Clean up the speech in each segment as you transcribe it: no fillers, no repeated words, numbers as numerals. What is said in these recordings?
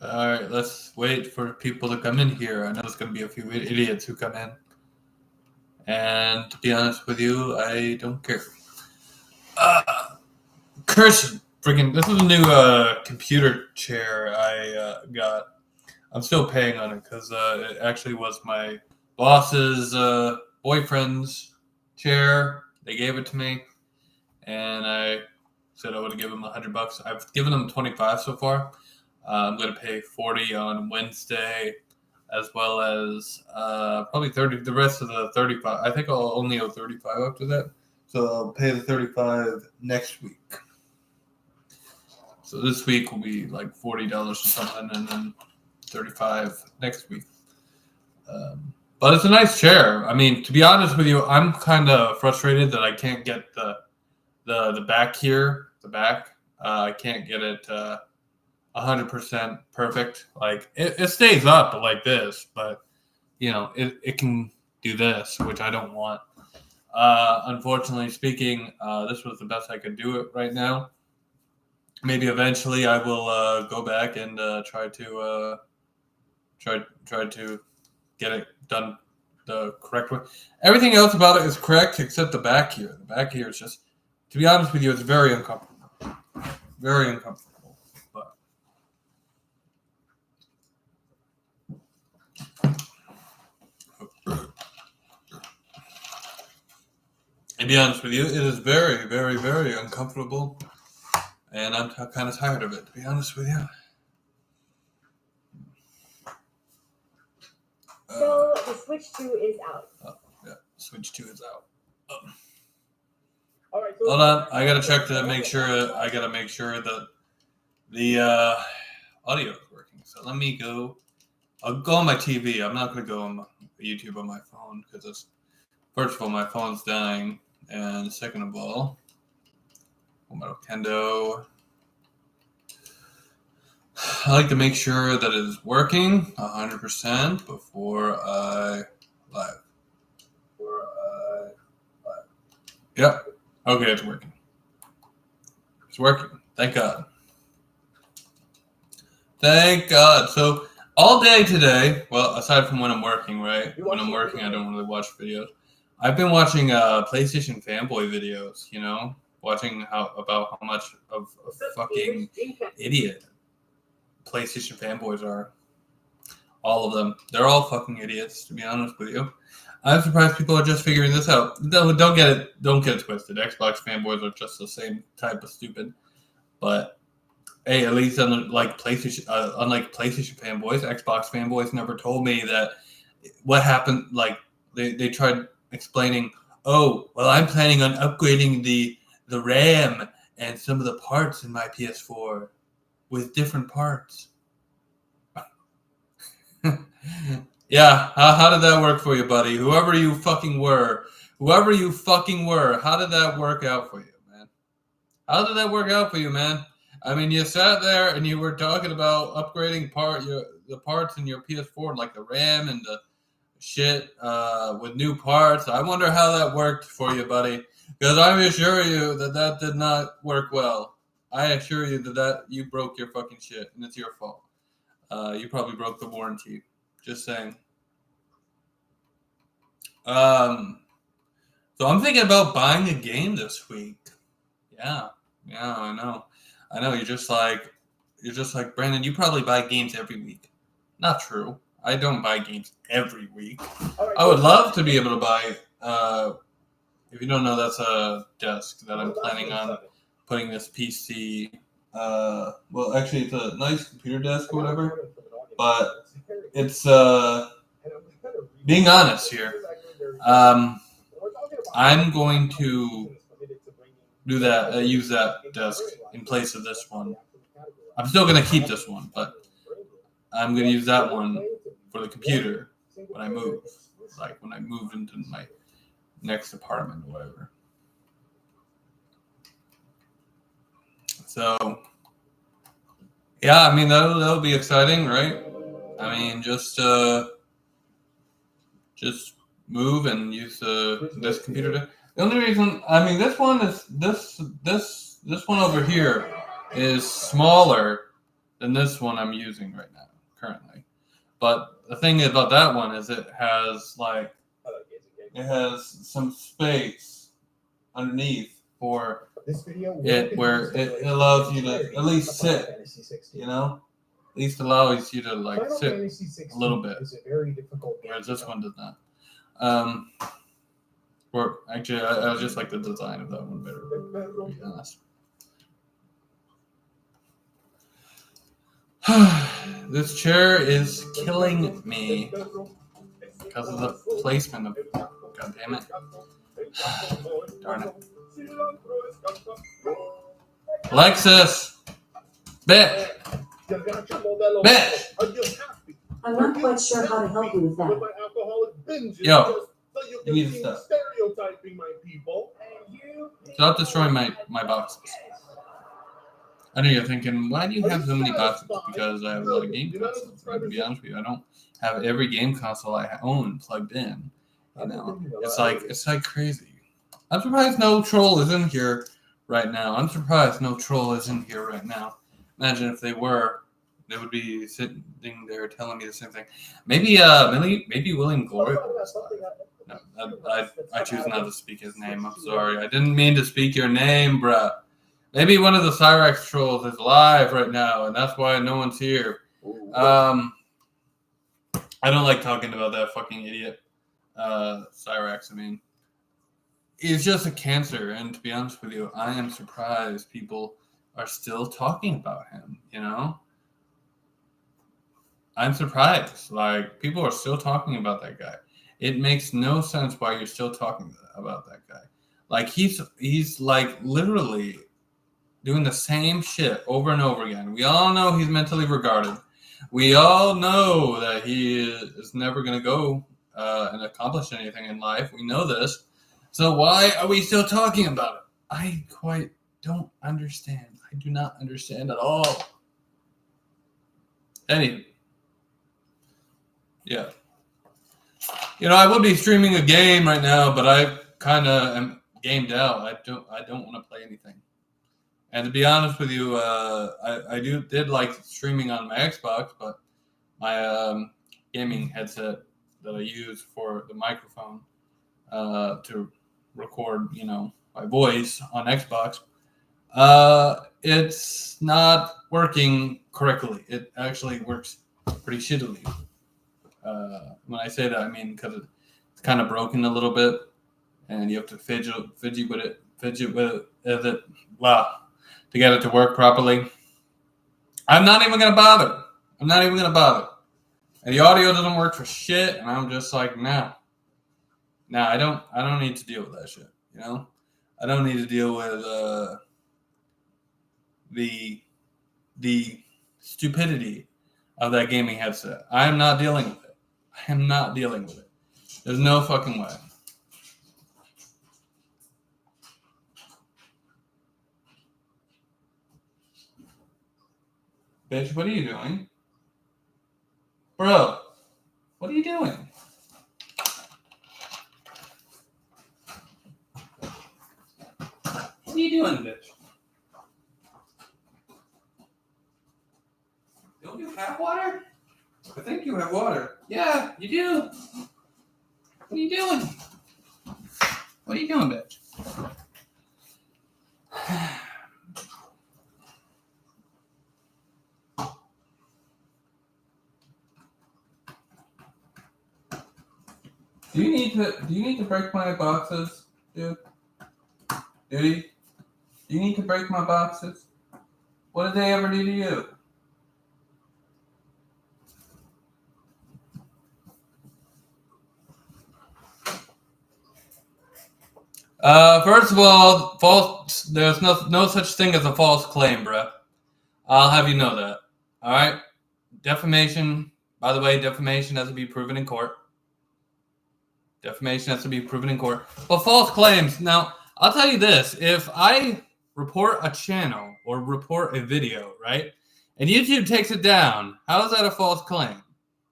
All right, let's wait for people to come in here. I know there's going to be a few idiots who come in. And to be honest with you, I don't care. Curse freaking! This is a new computer chair I got. I'm still paying on it because it actually was my boss's boyfriend's chair. They gave it to me, and I said I would give him $100. I've given him 25 so far. I'm going to pay 40 on Wednesday, as well as probably 30. The rest of the 35. I think I'll only owe 35 after that. So I'll pay the 35 next week. So this week will be like $40 or something, and then 35 next week. But it's a nice chair. I mean, to be honest with you, I'm kind of frustrated that I can't get the back here. The back, I can't get it 100% perfect. Like it stays up like this, but you know it can do this, which I don't want. Unfortunately speaking, this was the best I could do it right now. Maybe eventually I will go back and try to get it done the correct way. Everything else about it is correct except the back here. The back here is just, to be honest with you, it's very uncomfortable. Very uncomfortable. But to be honest with you, it is very, very, very uncomfortable. And I'm kind of tired of it, to be honest with you. So the Switch 2 is out. Oh, yeah, Switch 2 is out. All right, so hold on, I gotta check to make sure. I gotta make sure that the audio is working. So let me go. I'll go on my TV. I'm not gonna go on YouTube on my phone because it's, first of all, my phone's dying, and second of all, FullMetalKendo. I like to make sure that it is working 100% before I live. Yep. Okay, it's working. It's working. Thank God. Thank God. So all day today, well, aside from when I'm working, right? When I'm working, I don't really watch videos. I've been watching PlayStation fanboy videos, you know? Watching about how much of a fucking idiot PlayStation fanboys are. All of them. They're all fucking idiots, to be honest with you. I'm surprised people are just figuring this out. Don't get it twisted. Xbox fanboys are just the same type of stupid. But hey, at least unlike PlayStation fanboys, Xbox fanboys never told me that what happened. Like they tried explaining, oh, well, I'm planning on upgrading the RAM and some of the parts in my PS4 with different parts. Yeah, how did that work for you, buddy? Whoever you fucking were, how did that work out for you, man? How did that work out for you, man? I mean, you sat there and you were talking about upgrading the parts in your PS4, like the RAM and the shit with new parts. I wonder how that worked for you, buddy. Because I assure you that did not work well. I assure you that you broke your fucking shit, and it's your fault. You probably broke the warranty. Just saying. So I'm thinking about buying a game this week. Yeah, I know. You're just like Brandon. You probably buy games every week. Not true. I don't buy games every week. I would love to be able to buy. If you don't know, that's a desk that I'm planning on putting this PC. Well, actually, it's a nice computer desk or whatever. But it's being honest here. I'm going to do that. Use that desk in place of this one. I'm still going to keep this one, but I'm going to use that one for the computer when I move. Like when I move into my next apartment or whatever. So, yeah, I mean, that'll be exciting, right? I mean, just move and use this computer. The only reason, I mean, this one over here is smaller than this one I'm using right now, currently. But the thing about that one is it has some space underneath for it where it allows you to at least sit, you know? At least allows you to like sit a little bit, whereas this one does not. Or actually, I just like the design of that one better, to be honest. This chair is killing me because of the placement of. God damn it! Darn it! Alexis, bitch, bitch. I'm not quite sure how to help you with that. Yo, you need to stop. Stop destroying my boxes. I know you're thinking, why do you have so many boxes? Because I have a lot of game consoles. Right? To be honest with you, I don't have every game console I own plugged in. You know, it's like crazy. I'm surprised no troll is in here right now. Imagine if they were, they would be sitting there telling me the same thing. Maybe William Glory. No, I choose not to speak his name. I'm sorry. I didn't mean to speak your name, bruh. Maybe one of the Cyrax trolls is live right now, and that's why no one's here. I don't like talking about that fucking idiot, Cyrax. I mean, he's just a cancer, and to be honest with you, I am surprised people are still talking about him, you know? I'm surprised. Like, people are still talking about that guy. It makes no sense why you're still talking about that guy. Like, he's like literally doing the same shit over and over again. We all know he's mentally retarded. We all know that he is never going to go and accomplish anything in life. We know this. So why are we still talking about it? I quite don't understand. I do not understand at all. Anyway. Yeah. You know, I would be streaming a game right now, but I kind of am gamed out. I don't want to play anything. And to be honest with you, I did like streaming on my Xbox, but my gaming headset that I use for the microphone to record, you know, my voice on Xbox, it's not working correctly. It actually works pretty shittily. When I say that, I mean because it's kind of broken a little bit, and you have to fidget with it, wow, to get it to work properly. I'm not even gonna bother. And the audio doesn't work for shit, and I'm just like, nah, I don't need to deal with that shit. You know, I don't need to deal with the stupidity of that gaming headset. I am not dealing with it. There's no fucking way. Bitch, what are you doing? Bro, what are you doing? What are you doing, bitch? Don't you have water? I think you have water. Yeah, you do. What are you doing? What are you doing, bitch? Do you need to break my boxes, dude? Dude? Do you need to break my boxes? What did they ever do to you? First of all, false. There's no such thing as a false claim, bruh. I'll have you know that. All right. Defamation. By the way, defamation has to be proven in court. But false claims. Now, I'll tell you this: if I report a channel or report a video, right, and YouTube takes it down, how is that a false claim?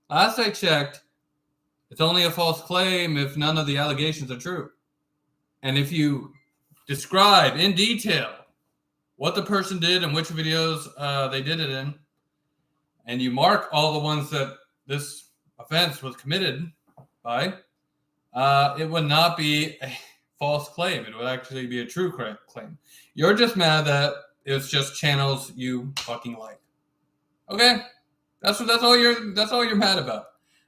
Last I checked, it's only a false claim if none of the allegations are true. And if you describe in detail what the person did and which videos they did it in, and you mark all the ones that this offense was committed by, it would not be a false claim. It would actually be a true claim. You're just mad that it's just channels you fucking like. Okay? That's all you're mad about.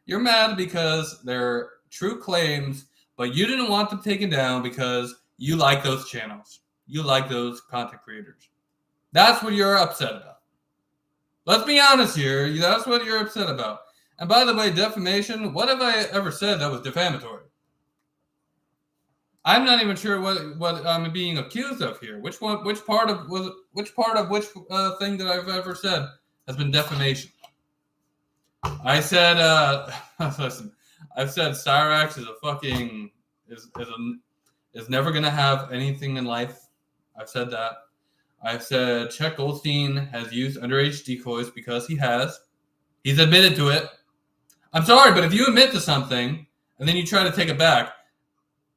You're mad because they're true claims, but you didn't want them taken down because you like those channels. You like those content creators. That's what you're upset about. Let's be honest here. That's what you're upset about. And by the way, defamation, what have I ever said that was defamatory? I'm not even sure what I'm being accused of here. Which part of which thing that I've ever said has been defamation? I said, listen, I've said Cyrax is a fucking is never gonna have anything in life. I've said that. I've said Chet Goldstein has used underage decoys because he has. He's admitted to it. I'm sorry, but if you admit to something and then you try to take it back,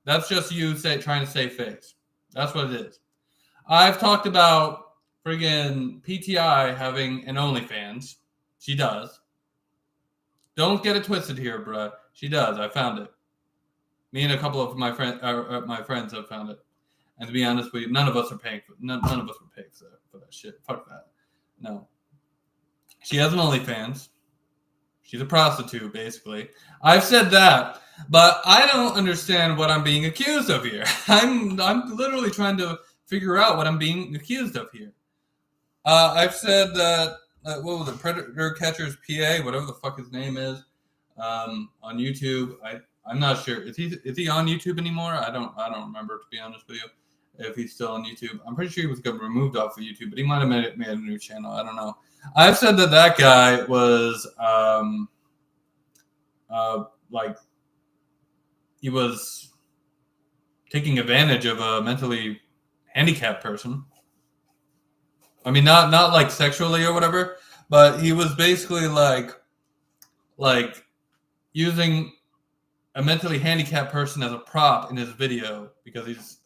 that's just you trying to save face. That's what it is. I've talked about friggin' PTI having an OnlyFans. She does. Don't get it twisted here, bruh. She does. I found it. Me and a couple of my friends have found it. And to be honest with you, none of us are paying for none of us would pay for that shit. Fuck that. No. She has an OnlyFans. She's a prostitute, basically. I've said that, but I don't understand what I'm being accused of here. I'm literally trying to figure out what I'm being accused of here. I've said that what was it, Predator Catcher's PA, whatever the fuck his name is, on YouTube. I'm not sure. Is he on YouTube anymore? I don't remember, to be honest with you. If he's still on YouTube, I'm pretty sure he was removed off of YouTube, but he might have made a new channel. I don't know. I've said that guy was like he was taking advantage of a mentally handicapped person. I mean, not like sexually or whatever, but he was basically like using a mentally handicapped person as a prop in his video because he's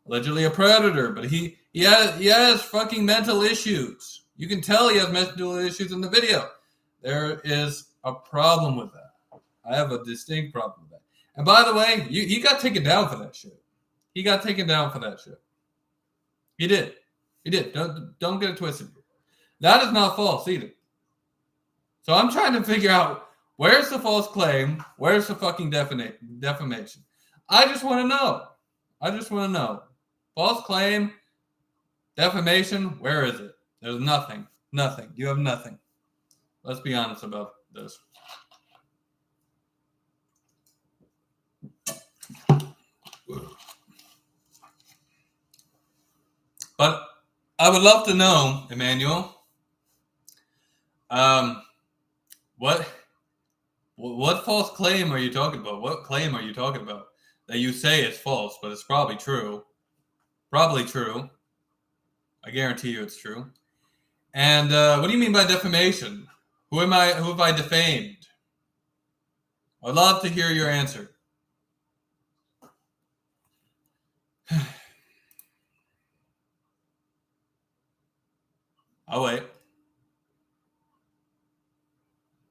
allegedly a predator, but he has fucking mental issues. You can tell he has mental issues in the video. There is a problem with that. I have a distinct problem with that. And by the way, he got taken down for that shit. He got taken down for that shit. He did. Don't get it twisted. That is not false either. So I'm trying to figure out where's the false claim, where's the fucking defamation. I just want to know. False claim, defamation, where is it? There's nothing. Nothing. You have nothing. Let's be honest about this. But I would love to know, Emmanuel, what false claim are you talking about? What claim are you talking about that you say is false, but it's probably true? Probably true. I guarantee you it's true. And what do you mean by defamation? Who have I defamed? I'd love to hear your answer. I'll wait.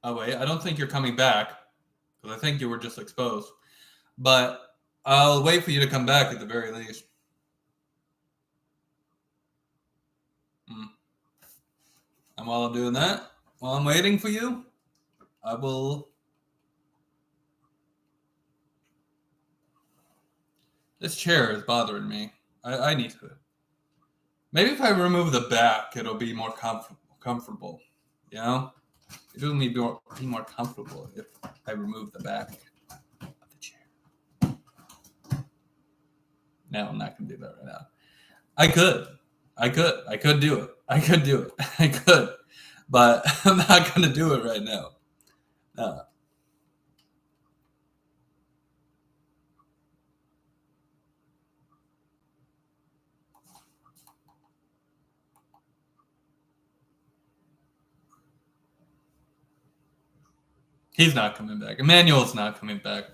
I don't think you're coming back because I think you were just exposed. But I'll wait for you to come back at the very least. And while I'm doing that, while I'm waiting for you, I will... This chair is bothering me. I need to... Maybe if I remove the back, it'll be more comfortable. You know? It will be more comfortable if I remove the back of the chair. No, I'm not going to do that right now. I could do it. I could. But I'm not going to do it right now. No. He's not coming back. Emmanuel's not coming back.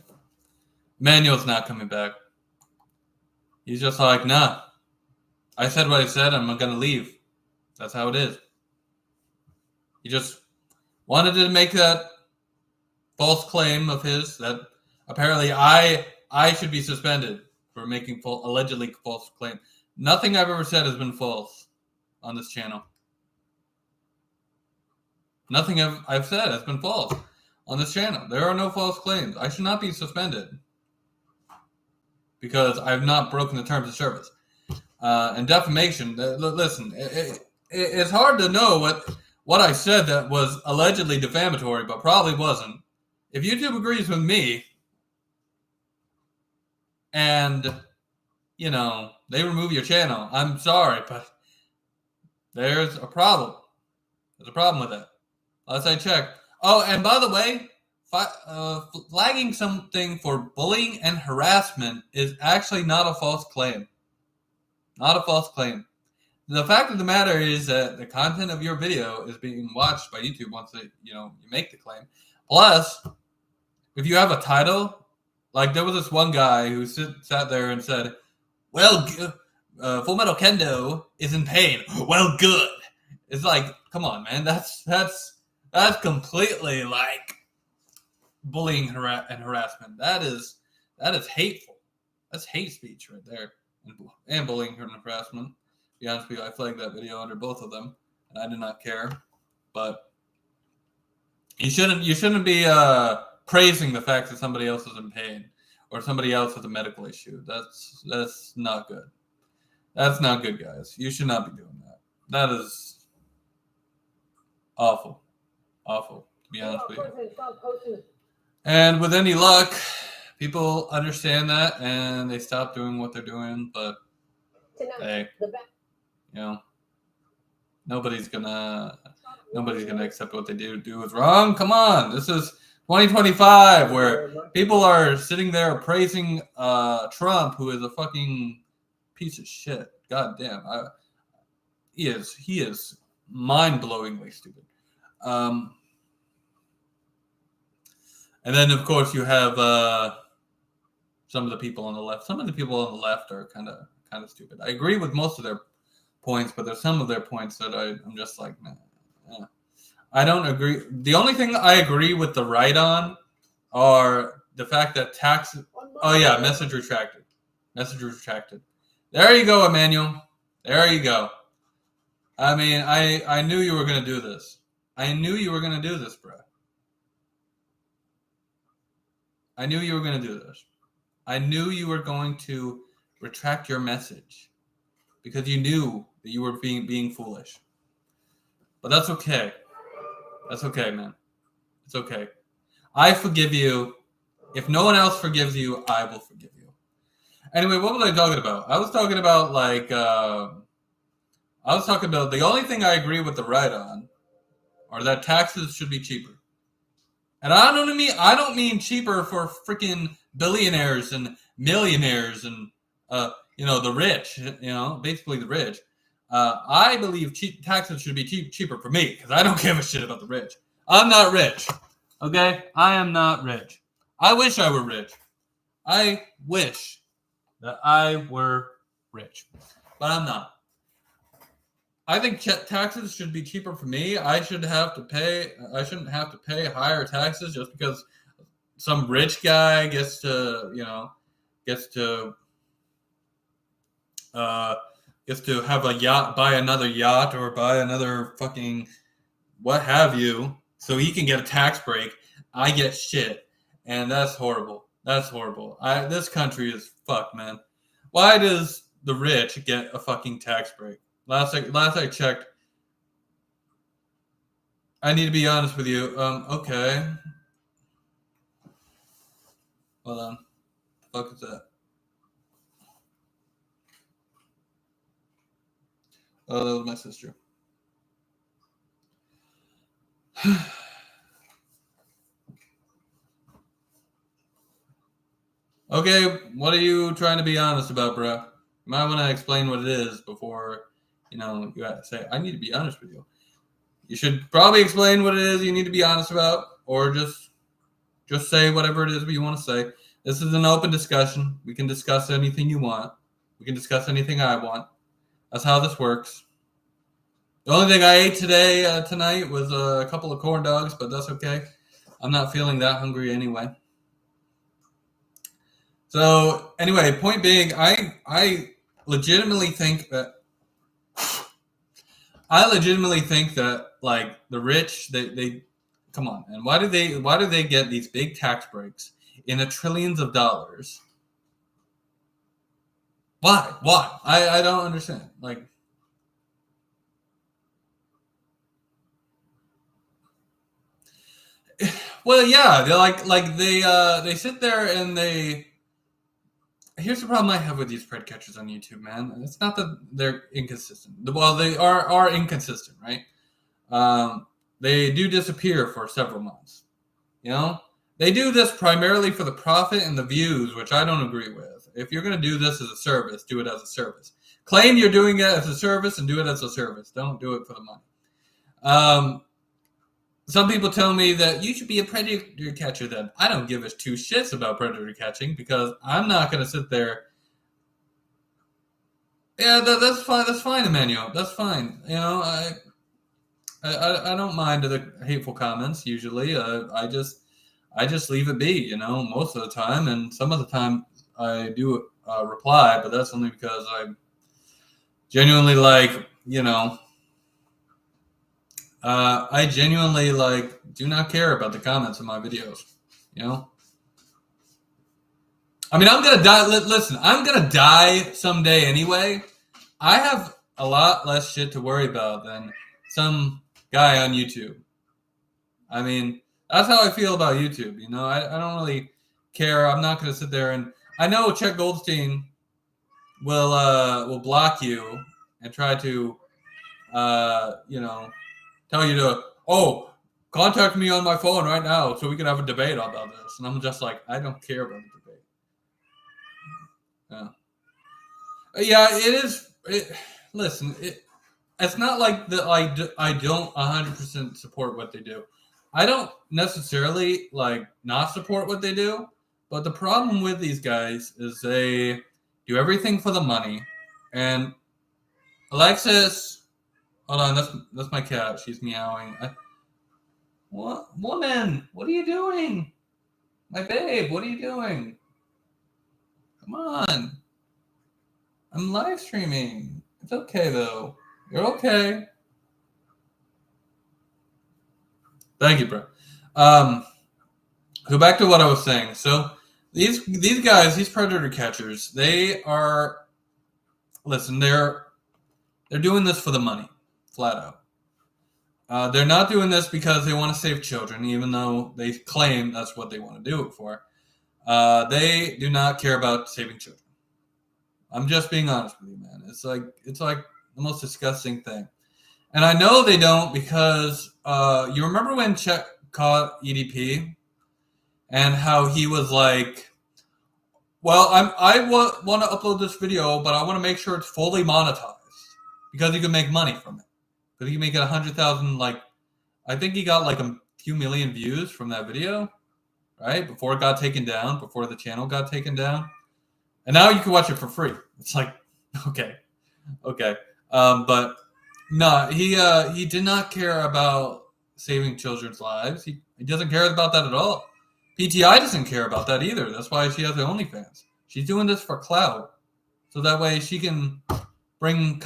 He's just like, nah. I said what I said. I'm not going to leave. That's how it is. wanted to make that false claim of his that apparently I should be suspended for making allegedly false claim. Nothing I've ever said has been false on this channel. Nothing I've said has been false on this channel. There are no false claims. I should not be suspended because I've not broken the terms of service. And defamation, listen, it's hard to know what I said that was allegedly defamatory, but probably wasn't. If YouTube agrees with me and, you know, they remove your channel, I'm sorry, but there's a problem. There's a problem with that. Last I checked. Oh, and by the way, flagging something for bullying and harassment is actually not a false claim. Not a false claim. The fact of the matter is that the content of your video is being watched by YouTube once you make the claim. Plus, if you have a title, like there was this one guy who sat there and said, "Well, FullMetalKendo is in pain. Well, good." It's like, come on, man. That's completely like bullying and harassment. That is hateful. That's hate speech right there, and bullying and harassment. To be honest with you, I flagged that video under both of them, and I did not care. But you shouldn't be praising the fact that somebody else is in pain or somebody else has a medical issue. That's not good. That's not good, guys. You should not be doing that. That is awful. Awful, to be honest with you. And with any luck, people understand that and they stop doing what they're doing, but hey, you know, nobody's gonna accept what they do is wrong. Come on, this is 2025 where people are sitting there praising Trump, who is a fucking piece of shit. God damn, he is mind-blowingly stupid. And then, of course, you have some of the people on the left. Some of the people on the left are kind of stupid. I agree with most of their points, but there's some of their points that I'm just like, nah. I don't agree. The only thing I agree with the right on are the fact that taxes. Oh yeah, message retracted. Message retracted. There you go, Emmanuel. There you go. I mean, I knew you were gonna do this. I knew you were gonna do this, bro. I knew you were gonna do this. I knew you were going to retract your message because you knew that you were being foolish. But that's okay. That's okay, man. It's okay. I forgive you. If no one else forgives you, I will forgive you. Anyway, what was I talking about? I was talking about the only thing I agree with the right on are that taxes should be cheaper. And I don't mean cheaper for freaking billionaires and millionaires and the rich, basically the rich. I believe taxes should be cheaper for me because I don't give a shit about the rich. I'm not rich. Okay? I am not rich. I wish I were rich. I wish that I were rich. But I'm not. I think taxes should be cheaper for me. I shouldn't have to pay higher taxes just because some rich guy gets to have a yacht, buy another yacht, or buy another fucking what have you, so he can get a tax break. I get shit, and that's horrible. That's horrible. This country is fucked, man. Why does the rich get a fucking tax break? Last I checked, I need to be honest with you. Okay. Hold on. The fuck is that? Oh, that was my sister. Okay, what are you trying to be honest about, bro? You might want to explain what it is before, you have to say, I need to be honest with you. You should probably explain what it is you need to be honest about, or just say whatever it is you want to say. This is an open discussion. We can discuss anything you want. We can discuss anything I want. That's how this works. The only thing I ate tonight was a couple of corn dogs, but that's okay. I'm not feeling that hungry anyway. So anyway, point being, I legitimately think that like the rich, they come on, and why do they get these big tax breaks in the trillions of dollars? Why? I don't understand. Like, well, yeah, they're like they sit there and they. Here's the problem I have with these spread catchers on YouTube, man. It's not that they're inconsistent. Well, they are inconsistent, right? They do disappear for several months. You know, they do this primarily for the profit and the views, which I don't agree with. If you're going to do this as a service, do it as a service. Claim you're doing it as a service and do it as a service. Don't do it for the money. Some people tell me that you should be a predator catcher then. I don't give a two shits about predator catching because I'm not going to sit there. Yeah, that's fine. That's fine, Emmanuel. That's fine. You know, I don't mind the hateful comments usually. I just leave it be, you know, most of the time. And some of the time I do reply, but that's only because I genuinely like, you know, I genuinely like do not care about the comments in my videos, you know. I mean, I'm gonna die. Listen, I'm gonna die someday anyway. I have a lot less shit to worry about than some guy on YouTube. I mean, that's how I feel about YouTube. You know, I don't really care. I'm not gonna sit there and I know Chet Goldstein will block you and try to you know, tell you to contact me on my phone right now so we can have a debate about this. And I'm just like, I don't care about the debate. Yeah, it is. Listen, it's not like that. I don't 100% support what they do. I don't necessarily like not support what they do, but the problem with these guys is they do everything for the money. And Alexis, hold on, that's my cat. She's meowing. What, woman? What are you doing? My babe, what are you doing? Come on. I'm live streaming. It's okay though. You're okay. Thank you, bro. So back to what I was saying. So these guys, these predator catchers, they are. Listen, they're doing this for the money, flat out. They're not doing this because they want to save children, even though they claim that's what they want to do it for. They do not care about saving children. I'm just being honest with you, man. It's like the most disgusting thing. And I know they don't because you remember when Chet caught EDP and how he was like, well, I want to upload this video, but I want to make sure it's fully monetized because you can make money from it. Because you can make it 100,000, like, I think he got like a few million views from that video, right? Before it got taken down, before the channel got taken down. And now you can watch it for free. It's like, okay. But no, he did not care about saving children's lives. He doesn't care about that at all. PTI doesn't care about that either. That's why she has the OnlyFans. She's doing this for clout, so that way she can bring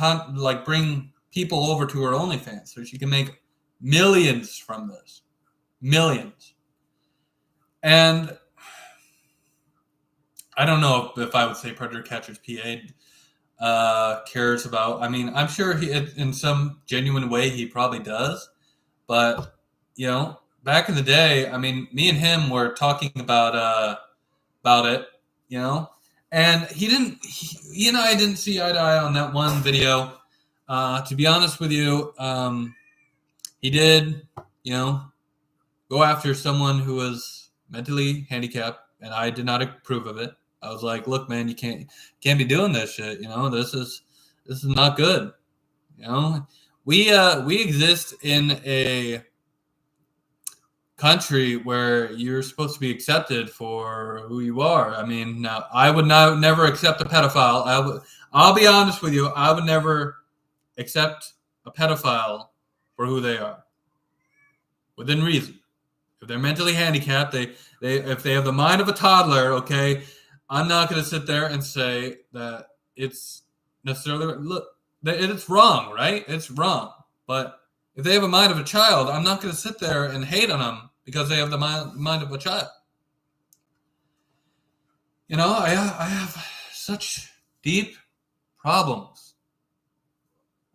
people over to her OnlyFans, so she can make millions from this, millions. And I don't know if I would say Predator Catchers PA cares about. I mean, I'm sure he, in some genuine way, he probably does. But, you know, back in the day, I mean, me and him were talking about it, you know. And I didn't see eye to eye on that one video. To be honest with you, he did, you know, go after someone who was mentally handicapped, and I did not approve of it. I was like, look, man, you can't be doing this shit. You know, this is not good. You know, we exist in a country where you're supposed to be accepted for who you are. I mean, now I would never accept a pedophile. I'll be honest with you. I would never accept a pedophile for who they are, within reason. If they're mentally handicapped, if they have the mind of a toddler, okay, I'm not going to sit there and say that it's necessarily it's wrong, right? It's wrong. But if they have a mind of a child, I'm not going to sit there and hate on them because they have the mind of a child. You know, I have such deep problems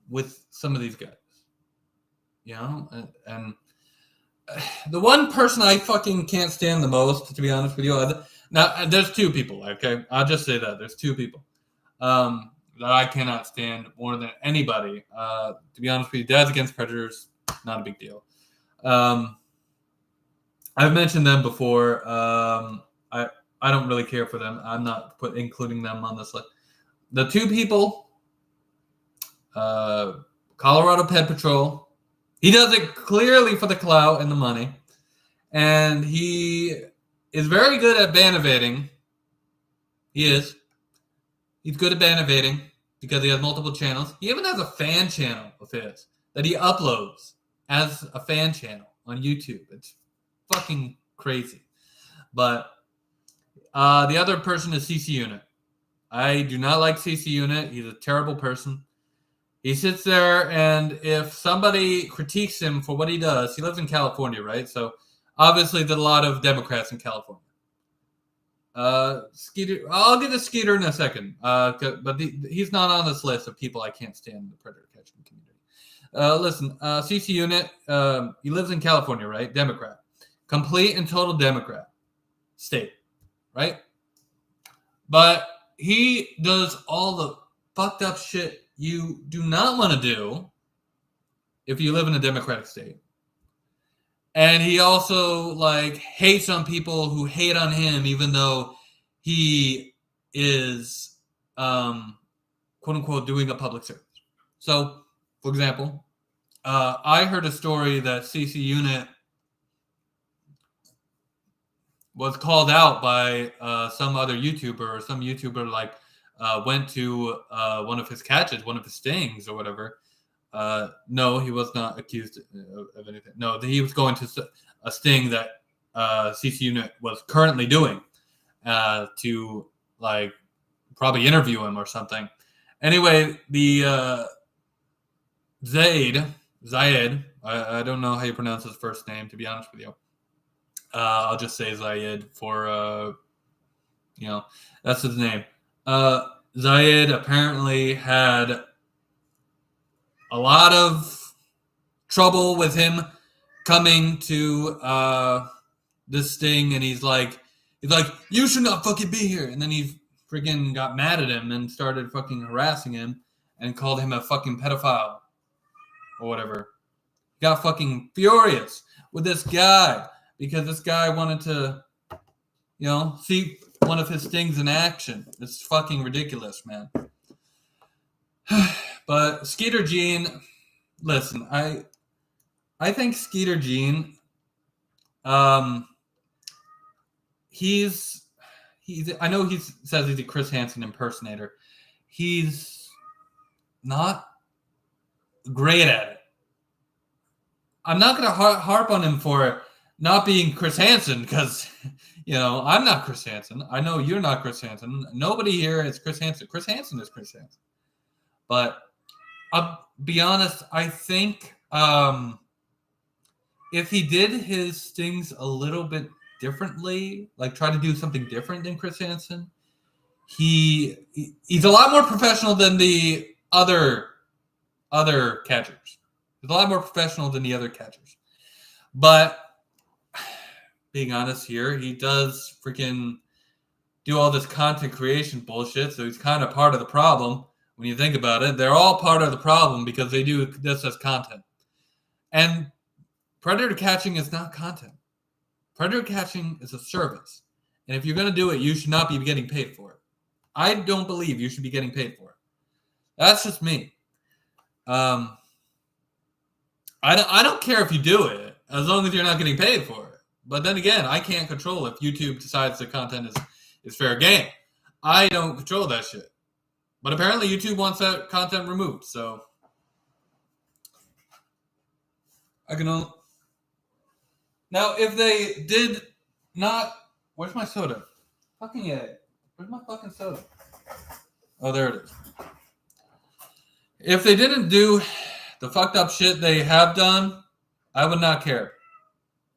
with some of these guys. You know, and the one person I fucking can't stand the most, to be honest with you, now there's two people. Okay, I'll just say that there's two people that I cannot stand more than anybody. To be honest with you, Dads Against Predators, not a big deal. I've mentioned them before. I don't really care for them. I'm not including them on this list. The two people, Colorado Pet Patrol. He does it clearly for the clout and the money. And he is very good at ban evading. He is. He's good at ban evading because he has multiple channels. He even has a fan channel of his that he uploads as a fan channel on YouTube. It's fucking crazy. But the other person is CC Unit. I do not like CC Unit. He's a terrible person. He sits there, and if somebody critiques him for what he does, he lives in California, right? So obviously there's a lot of Democrats in California. Skeeter, I'll get to Skeeter in a second, but he's not on this list of people I can't stand in the predator catching community. Listen, CC Unit, he lives in California, right? Democrat. Complete and total Democrat state, right? But he does all the fucked up shit you do not want to do if you live in a Democratic state. And he also hates on people who hate on him, even though he is quote unquote doing a public service. So, for example, I heard a story that CC Unit was called out by some other YouTuber, or some YouTuber went to one of his catches, one of his stings or whatever. No, he was not accused of anything. No, he was going to a sting that CC Unit was currently doing to probably interview him or something. Anyway, the Zayed, I don't know how you pronounce his first name, to be honest with you. I'll just say Zayed for, that's his name. Zayed apparently had a lot of trouble with him coming to this sting, and he's like, you should not fucking be here. And then he freaking got mad at him and started fucking harassing him and called him a fucking pedophile or whatever. Got fucking furious with this guy because this guy wanted to, see one of his stings in action. It's fucking ridiculous, man. But Skeeter Gene, listen, I think Skeeter Gene, he's I know he says he's a Chris Hansen impersonator. He's not great at it. I'm not going to harp on him for not being Chris Hansen because, I'm not Chris Hansen. I know you're not Chris Hansen. Nobody here is Chris Hansen. Chris Hansen is Chris Hansen. But I'll be honest, I think if he did his stings a little bit differently, try to do something different than Chris Hansen, he's a lot more professional than the other catchers. He's a lot more professional than the other catchers. But being honest here, he does freaking do all this content creation bullshit, so he's kind of part of the problem. When you think about it, they're all part of the problem because they do this as content. And predator catching is not content. Predator catching is a service. And if you're going to do it, you should not be getting paid for it. I don't believe you should be getting paid for it. That's just me. I don't care if you do it, as long as you're not getting paid for it. But then again, I can't control if YouTube decides the content is fair game. I don't control that shit. But apparently YouTube wants that content removed. So I can only... Now, if they did not... Where's my soda? Fucking A. Where's my fucking soda? Oh, there it is. If they didn't do the fucked up shit they have done, I would not care.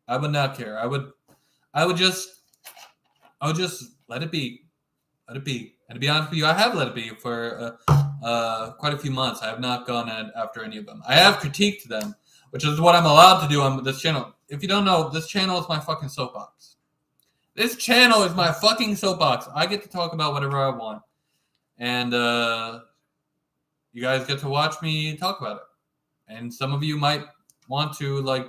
I would not care. I would just let it be. Let it be. And to be honest with you, I have let it be for quite a few months. I have not gone after any of them. I have critiqued them, which is what I'm allowed to do on this channel. If you don't know, this channel is my fucking soapbox. This channel is my fucking soapbox. I get to talk about whatever I want. And you guys get to watch me talk about it. And some of you might want to like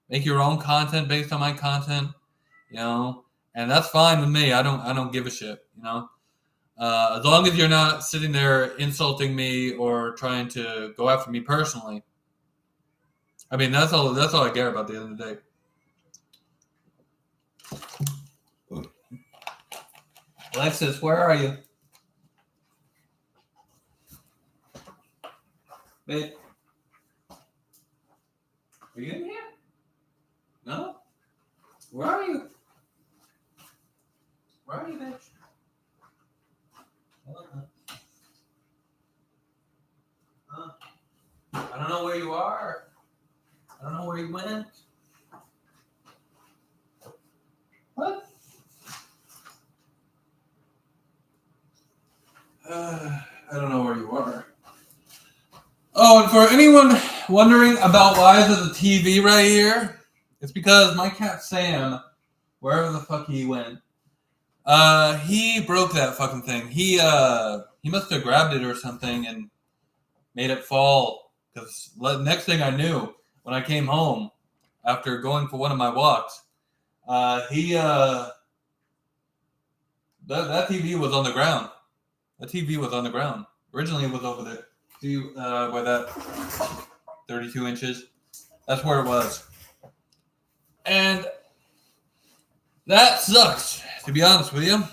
make your own content based on my content, you know, and that's fine with me. I don't give a shit, you know. As long as you're not sitting there insulting me or trying to go after me personally. I mean, that's all I care about at the end of the day. Alexis, where are you? Babe. Are you in here? No? Where are you? Where are you, bitch? I don't know where you are. I don't know where you went. What? I don't know where you are. Oh, and for anyone wondering about why there's a TV right here, it's because my cat Sam, wherever the fuck he went, he broke that fucking thing. He must have grabbed it or something and made it fall. Because next thing I knew, when I came home after going for one of my walks, that TV was on the ground. The TV was on the ground. Originally, it was over there. See where that 32 inches? That's where it was. And that sucks, to be honest with you.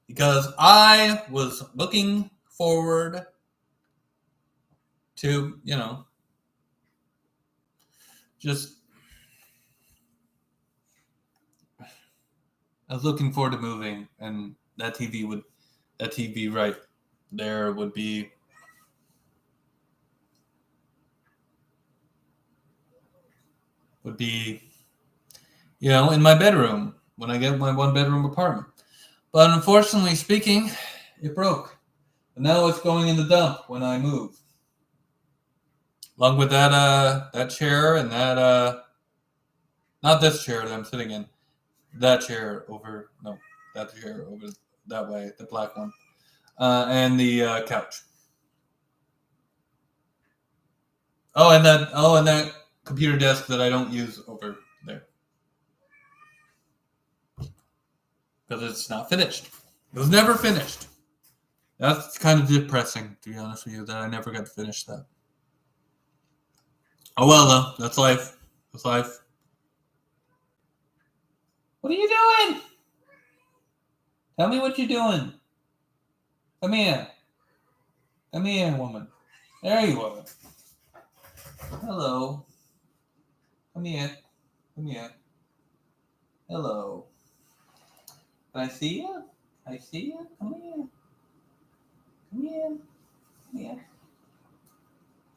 Because I was looking forward to, you know, I was looking forward to moving, and that TV right there would be you know, in my bedroom when I get my 1-bedroom apartment. But unfortunately speaking, it broke. And now it's going in the dump when I move. Along with that chair and that not this chair that I'm sitting in. That chair over that way, the black one. And the couch. And that computer desk that I don't use over there. Because it's not finished. It was never finished. That's kind of depressing, to be honest with you, that I never got to finish that. Oh well, though. That's life. That's life. What are you doing? Tell me what you're doing. Come here. Come here, woman. There you are. Hello. Come here. Come here. Hello. Can I see you? Can I see you? Come here. Come here. Come here.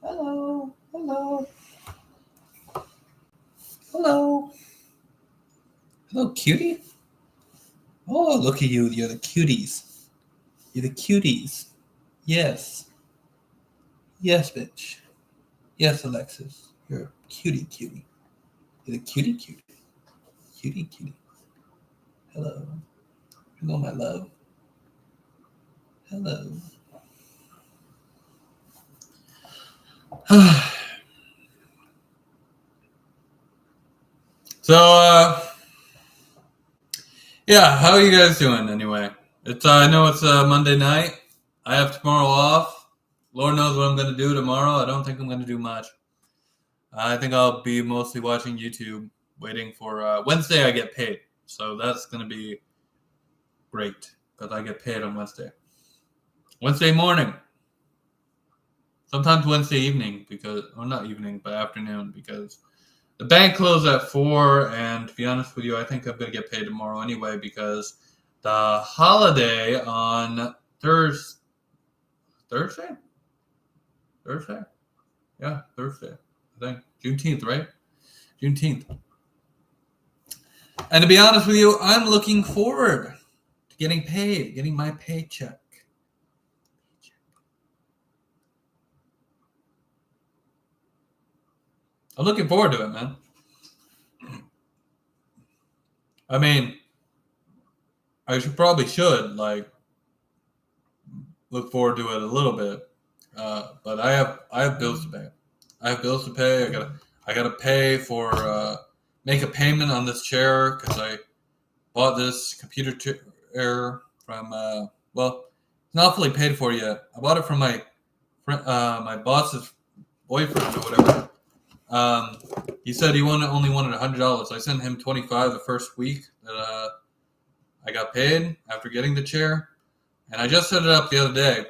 Hello. Hello. Hello. Hello, cutie. Oh, look at you. You're the cuties. You're the cuties. Yes. Yes, bitch. Yes, Alexis. You're a cutie. You're the cutie. Cutie. Hello. Hello, my love. Hello. So, yeah, how are you guys doing anyway? I know it's Monday night. I have tomorrow off. Lord knows what I'm going to do tomorrow. I don't think I'm going to do much. I think I'll be mostly watching YouTube, waiting for Wednesday I get paid. So that's going to be great because I get paid on Wednesday. Wednesday morning. Sometimes Wednesday evening not evening, but afternoon because the bank closed at 4. And to be honest with you, I think I'm gonna get paid tomorrow anyway because the holiday on Thursday. Yeah, Thursday. I think Juneteenth, right? Juneteenth. And to be honest with you, I'm looking forward to getting paid, getting my paycheck. I'm looking forward to it, man. I mean, I should look forward to it a little bit. But I have bills to pay. I have bills to pay. I gotta pay for make a payment on this chair because I bought this computer chair from it's not fully paid for yet. I bought it from my my boss's boyfriend or whatever. He said he only wanted $100. I sent him $25 the first week that I got paid after getting the chair, and I just set it up the other day,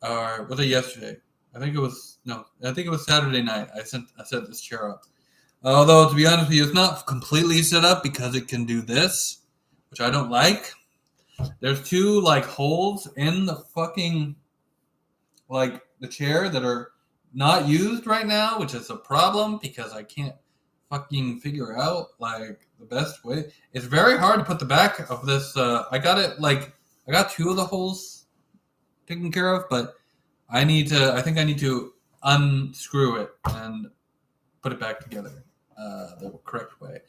or was it yesterday? I think it was Saturday night. I set this chair up. Although to be honest with you, it's not completely set up because it can do this, which I don't like. There's two holes in the fucking the chair that are not used right now, which is a problem because I can't fucking figure out the best way. It's very hard to put the back of this. I got two of the holes taken care of, but I think I need to unscrew it and put it back together the correct way,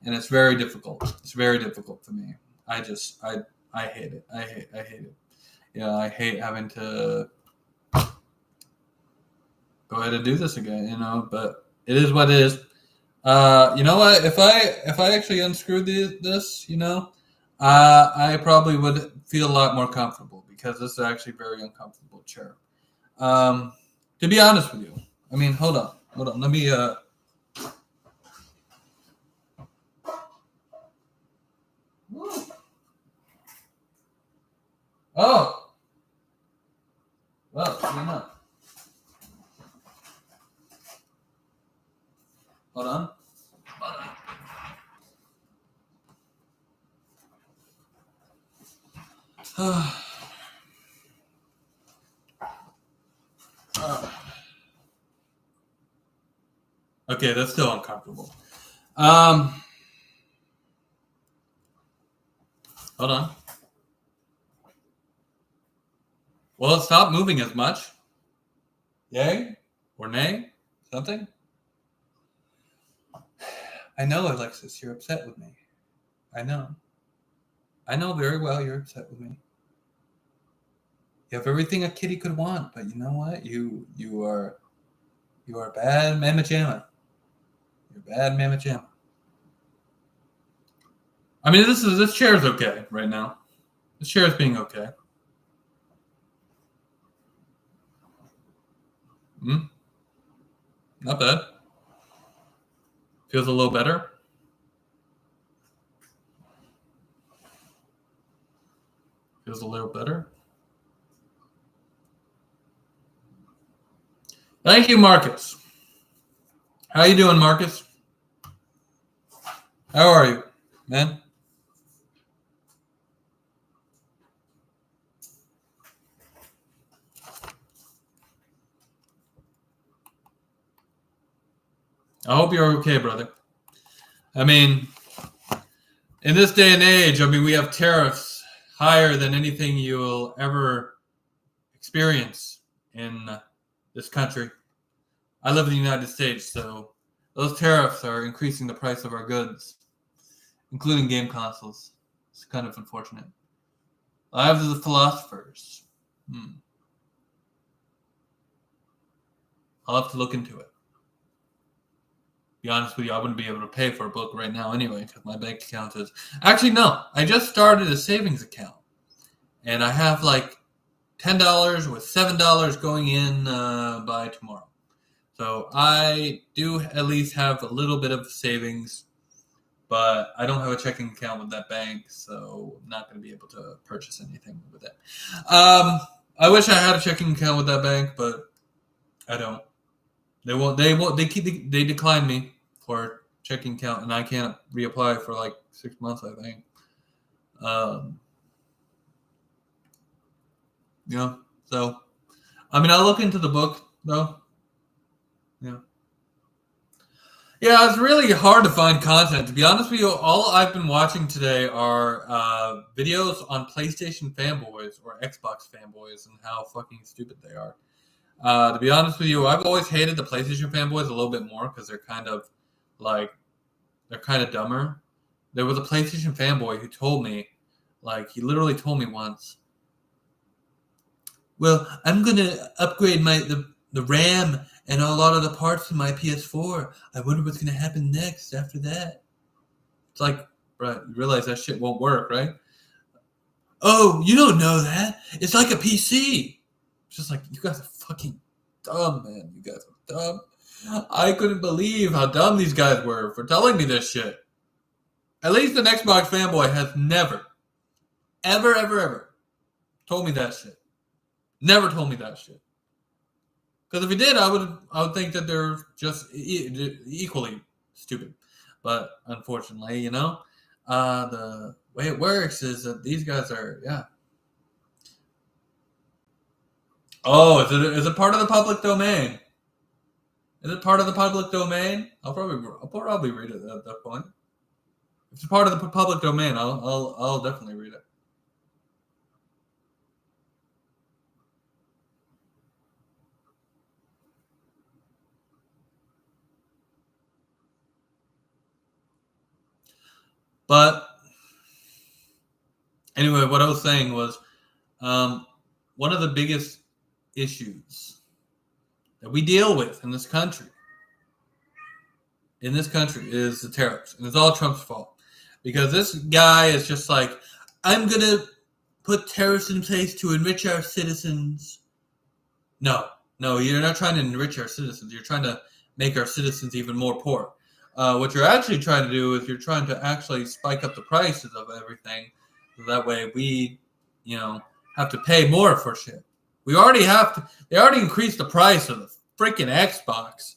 and it's very difficult. It's very difficult for me. I hate it. I hate it. Yeah, I hate having to go ahead and do this again, but it is what it is. You know what? If I actually unscrewed this, I probably would feel a lot more comfortable because this is actually a very uncomfortable chair. To be honest with you, I mean, hold on. Let me. Oh. Well, Hold on. Okay, that's still uncomfortable. Hold on. Well, it stopped moving as much. Yay? Or nay? Something? I know, Alexis, you're upset with me. I know. I know very well you're upset with me. You have everything a kitty could want, but you know what? You are bad mamma jamma. You're bad mamma jamma. I mean, this chair is okay right now. This chair is being okay. Not bad. Feels a little better. Feels a little better. Thank you, Marcus. How you doing, Marcus? How are you, man? I hope you're okay, brother. I mean, in this day and age, we have tariffs higher than anything you will ever experience in this country. I live in the United States, so those tariffs are increasing the price of our goods, including game consoles. It's kind of unfortunate. Lives of the philosophers. I'll have to look into it. Be honest with you, I wouldn't be able to pay for a book right now anyway because my bank account is... Actually, no. I just started a savings account. And I have $10 with $7 going in by tomorrow. So I do at least have a little bit of savings, but I don't have a checking account with that bank, so I'm not going to be able to purchase anything with it. I wish I had a checking account with that bank, but I don't. They won't. They won't. They decline me for checking account, and I can't reapply for like 6 months, I think. So I mean, I'll look into the book though. Yeah, it's really hard to find content. To be honest with you, all I've been watching today are videos on PlayStation fanboys or Xbox fanboys and how fucking stupid they are. To be honest with you, I've always hated the PlayStation fanboys a little bit more because they're kind of dumber. There was a PlayStation fanboy who told me, he literally told me once, well, I'm going to upgrade the RAM and a lot of the parts in my PS4. I wonder what's going to happen next after that. It's like, right, you realize that shit won't work, right? Oh, you don't know that. It's like a PC. It's just like, you guys are fucking dumb, man. You guys are dumb. I couldn't believe how dumb these guys were for telling me this shit. At least an Xbox fanboy has never, ever told me that shit. Never told me that shit. Because if he did, I would think that they're just equally stupid. But unfortunately, the way it works is that these guys are, yeah. Oh, is it part of the public domain? Is it part of the public domain? I'll probably read it at that point. If it's part of the public domain, I'll definitely read it. But anyway, what I was saying was one of the biggest issues that we deal with in this country is the tariffs. And it's all Trump's fault. Because this guy is just like, I'm going to put tariffs in place to enrich our citizens. No, you're not trying to enrich our citizens. You're trying to make our citizens even more poor. What you're actually trying to do is you're trying to actually spike up the prices of everything. So that way we, have to pay more for shit. They already increased the price of the freaking Xbox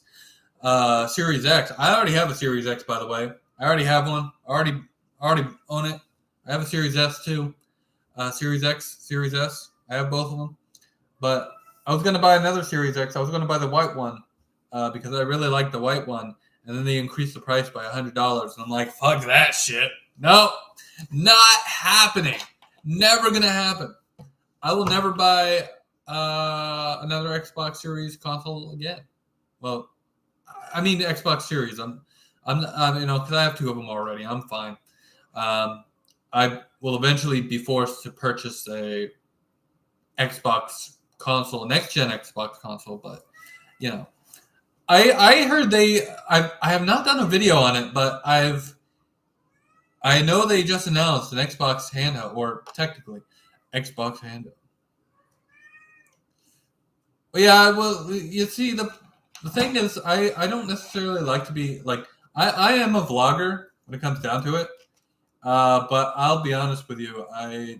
Series X. I already have a Series X, by the way. I already have one. I already own it. I have a Series S too. Series X, Series S. I have both of them. But I was going to buy another Series X. I was going to buy the white one because I really like the white one. And then they increased the price by $100. And I'm like, fuck that shit. No, not happening. Never going to happen. I will never buy another Xbox Series console again. Well, I mean the Xbox Series. I'm because I have two of them already. I'm fine. I will eventually be forced to purchase a Xbox console, next gen Xbox console, but I heard I have not done a video on it, but I know they just announced an Xbox handheld, or technically Xbox handheld. But yeah, well, you see, the thing is, I don't necessarily like to be like, I am a vlogger when it comes down to it. But I'll be honest with you, I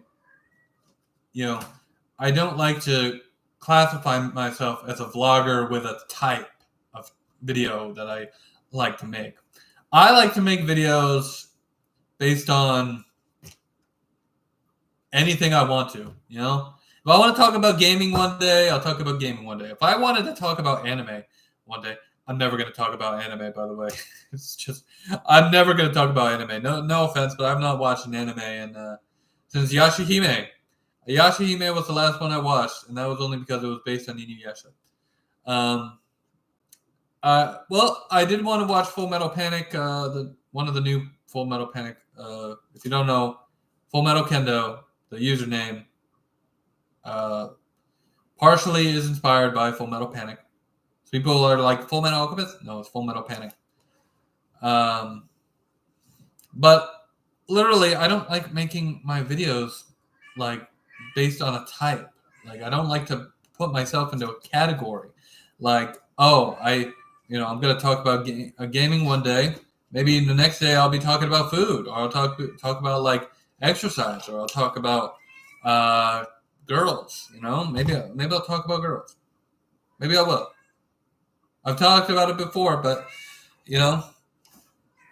don't like to classify myself as a vlogger with a type of video that I like to make. I like to make videos based on anything I want to, If I want to talk about gaming one day, I'll talk about gaming one day. If I wanted to talk about anime one day, I'm never going to talk about anime, by the way. It's just, I'm never going to talk about anime. No offense, but I've not watched an anime since Yashahime. Yashahime was the last one I watched, and that was only because it was based on Inuyasha. Well, I did want to watch Full Metal Panic, one of the new Full Metal Panic. If you don't know, FullMetalKendo, the username, partially is inspired by Full Metal Panic. So people are like, Full Metal Alchemist? No, it's Full Metal Panic. But literally, I don't like making my videos based on a type. I don't like to put myself into a category. I'm going to talk about gaming one day. Maybe the next day I'll be talking about food, or I'll talk about exercise, or I'll talk about girls. Maybe I'll talk about girls. Maybe I will. I've talked about it before, but you know,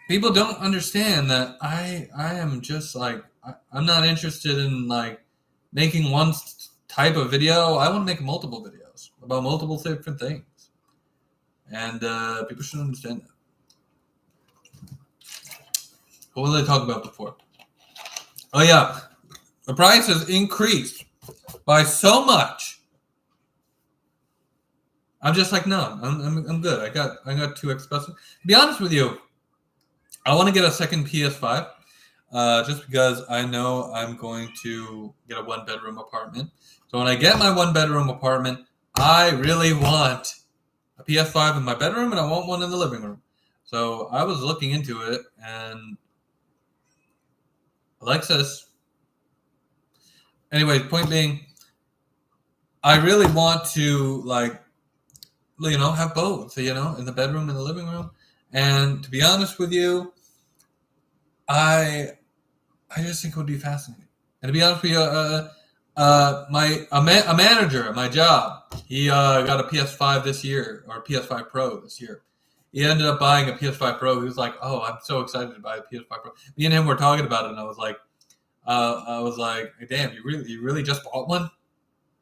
people don't understand that I am just like I'm not interested in like making one type of video. I want to make multiple videos about multiple different things, and people should understand that. What did I talk about before? Oh yeah, the price has increased by so much. I'm just like, no, I'm good. I got too expensive. To be honest with you, I want to get a second PS5, just because I know I'm going to get a 1-bedroom apartment. So when I get my 1-bedroom apartment, I really want a PS5 in my bedroom, and I want one in the living room. So I was looking into it, and Alexis. Anyway, point being, I really want to have both, in the bedroom and the living room. And to be honest with you, I just think it would be fascinating. And to be honest with you, a manager at my job, he got a PS5 this year, or a PS5 Pro this year. He ended up buying a PS5 Pro. He was like, "Oh, I'm so excited to buy a PS5 Pro." Me and him were talking about it, and I was like, "Damn, you really just bought one?"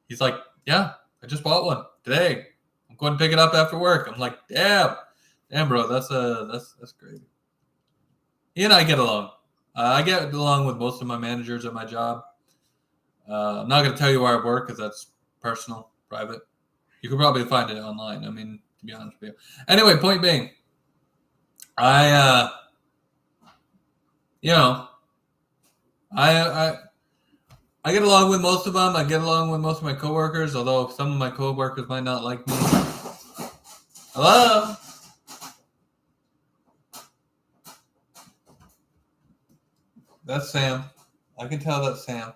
He's like, "Yeah, I just bought one today. I'm going to pick it up after work." I'm like, "Damn, bro, that's great." He and I get along. I get along with most of my managers at my job. I'm not going to tell you where I work because that's personal, private. You could probably find it online. I mean, to be honest with you. Anyway, point being, I get along with most of them. I get along with most of my coworkers, although some of my coworkers might not like me. Hello? That's Sam. I can tell that's Sam.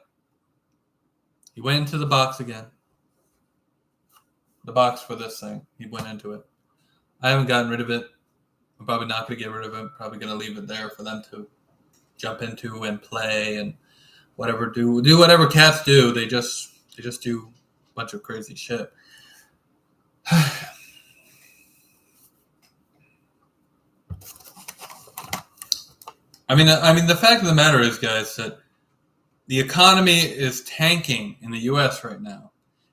He went into the box again. The box for this thing. He went into it. I haven't gotten rid of it. I'm probably not going to get rid of it. Probably going to leave it there for them to jump into and play and whatever. Do whatever cats do. They just do a bunch of crazy shit. I mean, the fact of the matter is, guys, that the economy is tanking in the U.S. right now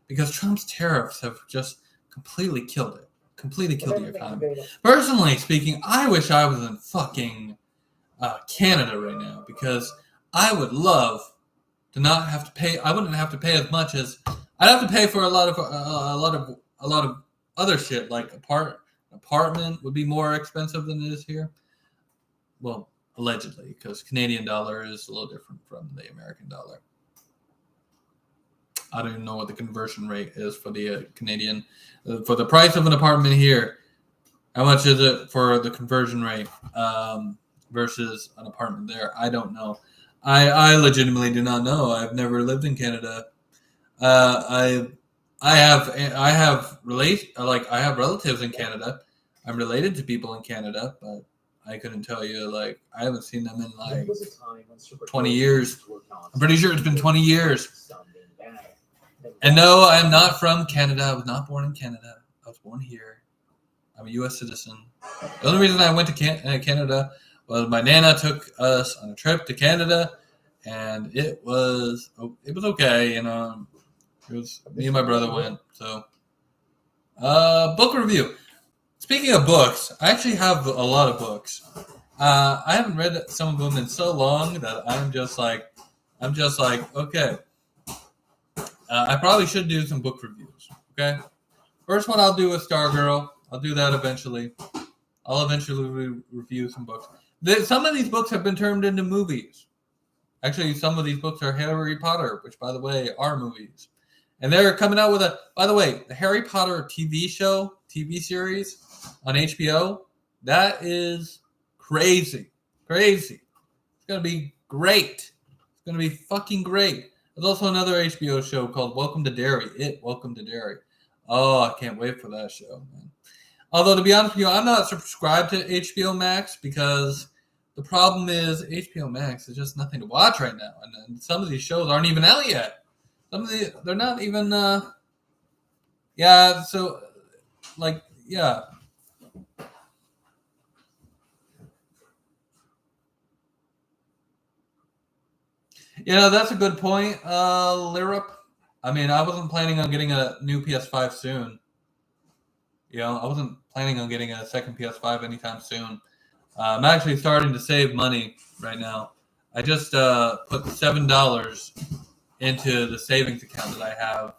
because Trump's tariffs have just completely killed it. Completely killed the economy. Personally speaking, I wish I was in fucking Canada right now because I would love to not have to pay. I wouldn't have to pay as much as I'd have to pay for a lot of other shit, like apartment would be more expensive than it is here. Well, allegedly, because Canadian dollar is a little different from the American dollar. I don't even know what the conversion rate is for the Canadian. For the price of an apartment here, how much is it for the conversion rate versus an apartment there? I don't know. I legitimately do not know. I've never lived in Canada. I have relatives in Canada. I'm related to people in Canada, but I couldn't tell you. Like, I haven't seen them in like 20 years. I'm pretty sure it's been 20 years. And no, I'm not from Canada. I was not born in Canada. I was born here. I'm a U.S. citizen. The only reason I went to Canada was my Nana took us on a trip to Canada, and it was okay. It was me and my brother went. So, book review. Speaking of books, I actually have a lot of books. I haven't read some of them in so long that I'm just like, okay. I probably should do some book reviews. Okay, first one I'll do with Stargirl. I'll do that eventually. I'll eventually review some books. Some of these books have been turned into movies. Actually, some of these books are Harry Potter, which, by the way, are movies. And they're coming out with by the way, the Harry Potter TV series on HBO, that is crazy. Crazy. It's going to be great. It's going to be fucking great. There's also another HBO show called Welcome to Derry. Welcome to Derry. Oh, I can't wait for that show, man. Although, to be honest with you, I'm not subscribed to HBO Max because the problem is HBO Max is just nothing to watch right now. And some of these shows aren't even out yet. They're not even, yeah, so, like, yeah. Yeah, that's a good point, Lirup. I mean, I wasn't planning on getting a new PS5 soon. You know, I wasn't planning on getting a second PS5 anytime soon. I'm actually starting to save money right now. I just put $7 into the savings account that I have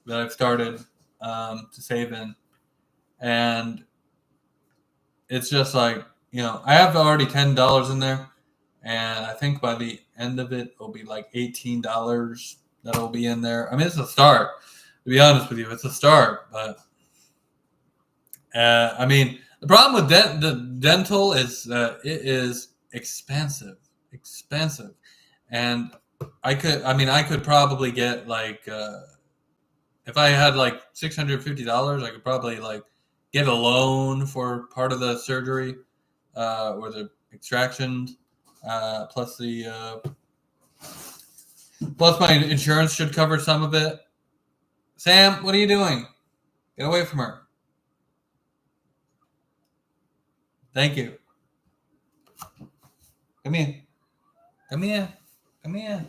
that I've started to save in, and it's just like, you know, I have already $10 in there, and I think by the end of it, it'll be like $18 that'll be in there. I mean, it's a start. To be honest with you, it's a start, but I mean, the problem with the dental is that it is expensive, and I could probably get like if I had like $650, I could probably like get a loan for part of the surgery or the extractions, plus plus my insurance should cover some of it. Sam, what are you doing? Get away from her. Thank you. Come here. Come here. Come here.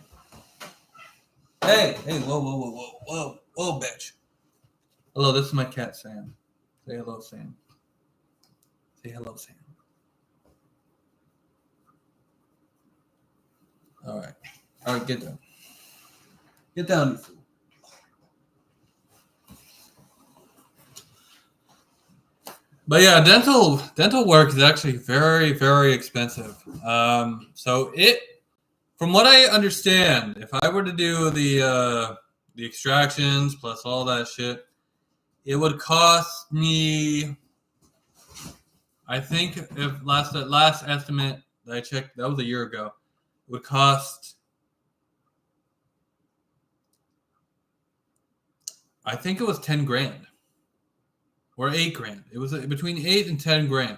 Hey, whoa, bitch. Hello, this is my cat, Sam. Say hello, Sam. Say hello, Sam. All right, get down. Get down, you fool. But yeah, dental work is actually very, very expensive. So from what I understand, if I were to do the extractions plus all that shit, it would cost me. I think if last estimate that I checked, that was a year ago, it would cost. I think it was 10 grand or 8 grand. It was between 8 and 10 grand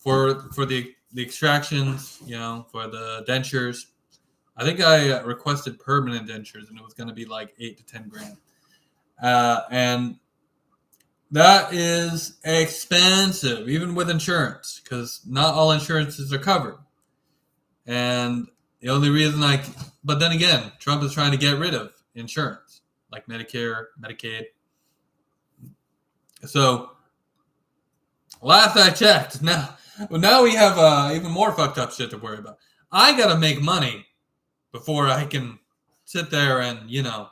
for the extractions, you know, for the dentures. I think I requested permanent dentures, and it was going to be like 8 to 10 grand. And that is expensive, even with insurance, because not all insurances are covered. And the only reason but then again, Trump is trying to get rid of insurance, like Medicare, Medicaid. So last I checked, now we have even more fucked up shit to worry about. I gotta make money before I can sit there and, you know,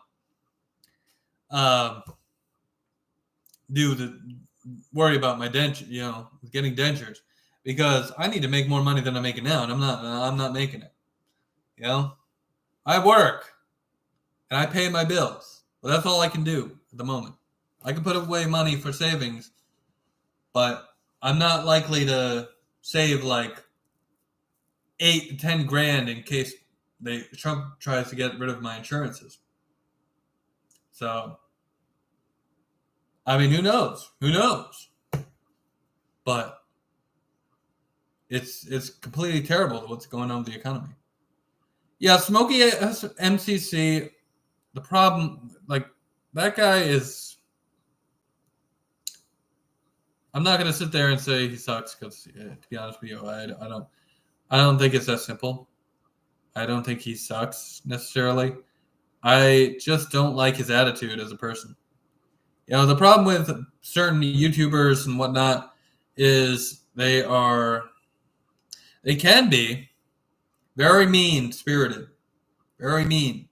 worry about my denture, you know, getting dentures, because I need to make more money than I'm making now, and I'm not making it. You know, I work and I pay my bills, but that's all I can do at the moment. I can put away money for savings, but I'm not likely to save like 8 to 10 grand in case Trump tries to get rid of my insurances. So, I mean, who knows? Who knows? But it's completely terrible what's going on with the economy. Yeah, Smokey MCC. The problem, like, that guy is. I'm not gonna sit there and say he sucks because, to be honest with you, I don't think it's that simple. I don't think he sucks necessarily. I just don't like his attitude as a person. You know, the problem with certain YouTubers and whatnot is they can be very mean-spirited, very mean.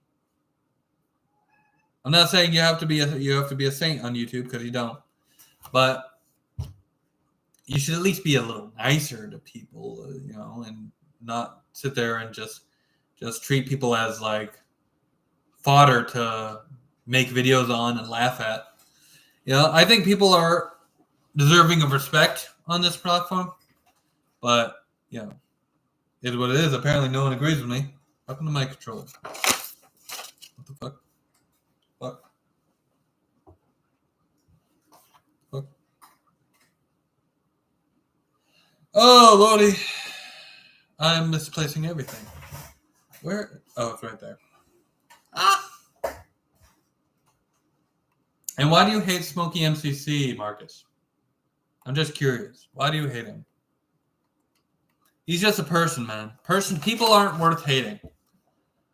I'm not saying you have to be a saint on YouTube, because you don't, but you should at least be a little nicer to people, you know, and not sit there and just treat people as like fodder to make videos on and laugh at. You know, I think people are deserving of respect on this platform, but, you know, it is what it is. Apparently no one agrees with me. Up in the mic controls. What the fuck? Fuck. Fuck. Oh, Lordy. I'm misplacing everything. Where? Oh, it's right there. Ah! And why do you hate Smokey MCC, Marcus? I'm just curious. Why do you hate him? He's just a person, man. People aren't worth hating.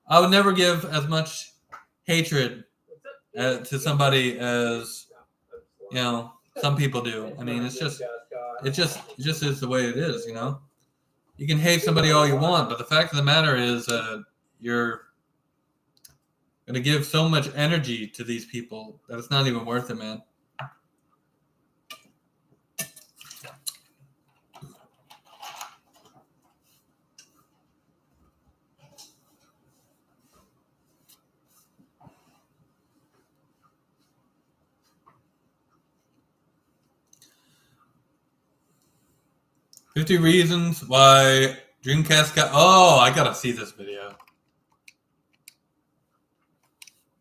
I would never give as much hatred to somebody as, you know, some people do. I mean, it just is the way it is, you know. You can hate somebody all you want, but the fact of the matter is, you're going to give so much energy to these people that it's not even worth it, man. "50 reasons why Dreamcast got..." Oh, I gotta see this video.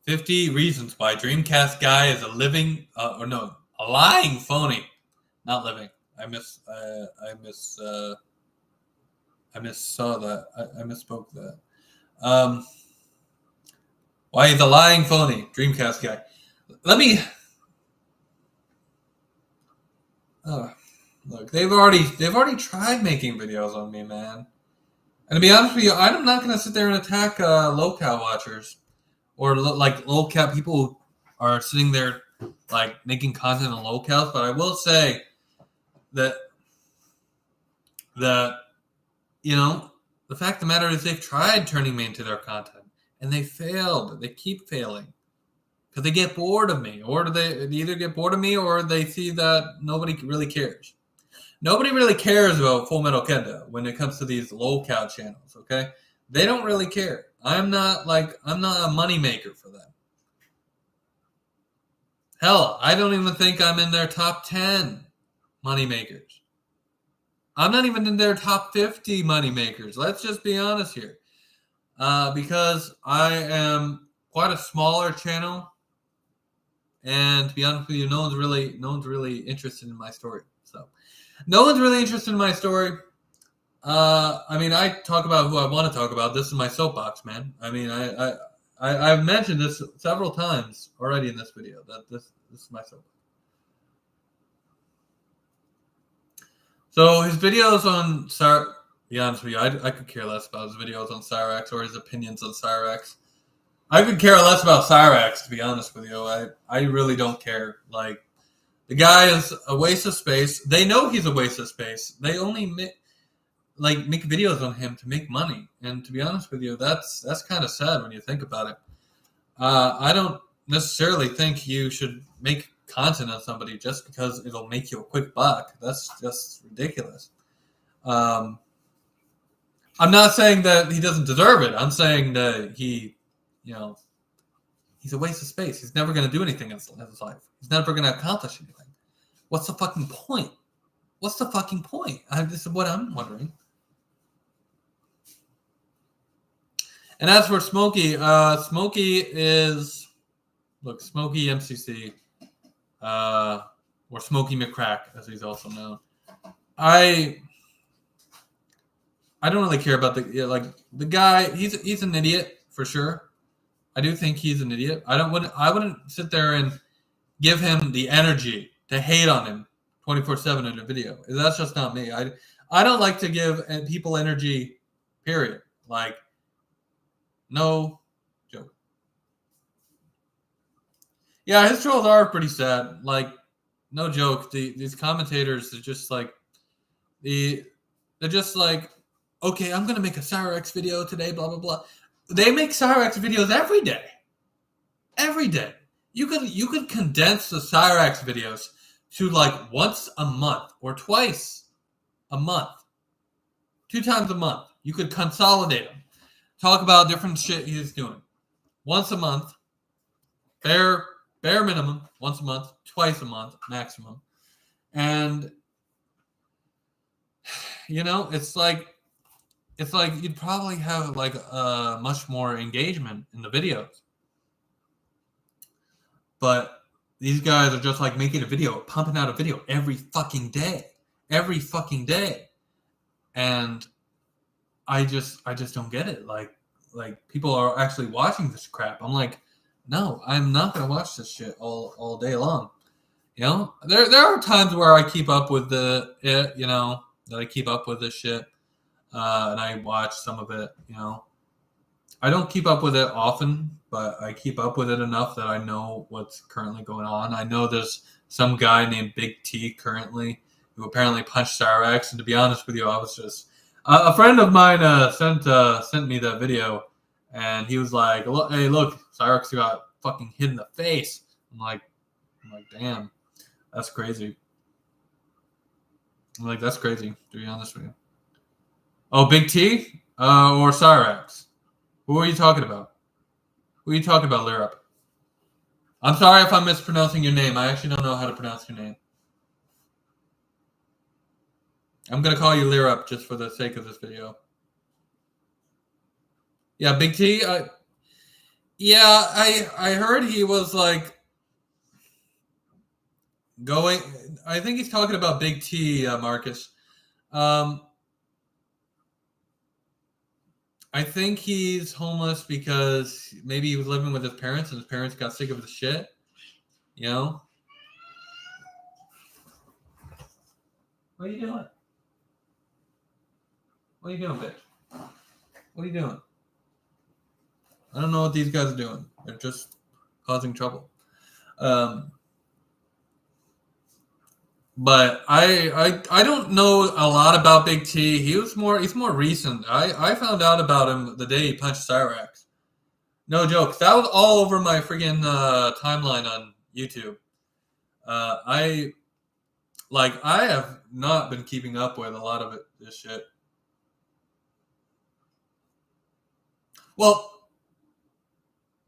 50 reasons why Dreamcast guy is a lying phony. Not living. I misspoke that. Why he's a lying phony, Dreamcast guy. Let me. Look, they've already tried making videos on me, man. And to be honest with you, I'm not gonna sit there and attack low-cal watchers or like low-cal people who are sitting there like making content on low-cals. But I will say that you know, the fact of the matter is they've tried turning me into their content and they failed. They keep failing because they get bored of me, or they either get bored of me or they see that nobody really cares. Nobody really cares about FullMetalKendo when it comes to these low-cal channels, okay? They don't really care. I'm not a money maker for them. Hell, I don't even think I'm in their top 10 money makers. I'm not even in their top 50 money makers. Let's just be honest here. Because I am quite a smaller channel, and to be honest with you, no one's really interested in my story. So no one's really interested in my story. I mean, I talk about who I want to talk about. This is my soapbox, man. I mean, I've mentioned this several times already in this video, that this is my soapbox. So his videos on be honest with you, I could care less about his videos on Cyrax or his opinions on Cyrax. I could care less about Cyrax, to be honest with you. I really don't care. Like, the guy is a waste of space. They know he's a waste of space. They only make videos on him to make money. And to be honest with you, that's kind of sad when you think about it. I don't necessarily think you should make content on somebody just because it'll make you a quick buck. That's just ridiculous. I'm not saying that he doesn't deserve it. I'm saying that he's a waste of space. He's never going to do anything in his life. He's never going to accomplish anything. What's the fucking point? What's the fucking point? This is what I'm wondering. And as for Smokey, Smokey is, look, Smokey MCC, or Smokey McCrack, as he's also known. I don't really care about the guy. He's an idiot for sure. I do think he's an idiot. I wouldn't sit there and give him the energy to hate on him 24/7 in a video. That's just not me. I don't like to give people energy, period. Like, no joke. Yeah, his trolls are pretty sad. Like, no joke. These commentators are just like, they're just like, okay, I'm gonna make a Cyrax video today, blah blah blah. They make Cyrax videos every day. Every day. You could condense the Cyrax videos to like once a month or twice a month. 2 times a month. You could consolidate them. Talk about different shit he's doing. Once a month. Bare minimum. Once a month. Twice a month. Maximum. And, it's like you'd probably have like much more engagement in the videos. But these guys are just like making a video, pumping out a video every fucking day. Every fucking day. And I just don't get it. Like people are actually watching this crap. I'm like, no, I'm not gonna watch this shit all day long. There are times where I keep up with that I keep up with this shit. and I watch some of it. I don't keep up with it often, but I keep up with it enough that I know what's currently going on. I know there's some guy named Big T currently who apparently punched Cyrax, and to be honest with you, I was just a friend of mine sent me that video, and he was like, "Hey, look, Cyrax got fucking hit in the face." I'm like, damn, that's crazy. I'm like, that's crazy, to be honest with you. Oh, Big T or Cyrax? Who are you talking about? Who are you talking about, Lyrup? I'm sorry if I'm mispronouncing your name. I actually don't know how to pronounce your name. I'm going to call you Lyrup just for the sake of this video. Yeah, Big T. I heard he was like going. I think he's talking about Big T, Marcus. I think he's homeless because maybe he was living with his parents and his parents got sick of his shit. What are you doing? What are you doing, bitch? What are you doing? I don't know what these guys are doing. They're just causing trouble. But I don't know a lot about Big T. He's more recent. I found out about him the day he punched Cyrax. No jokes. That was all over my friggin' timeline on YouTube. I have not been keeping up with a lot of this shit. Well,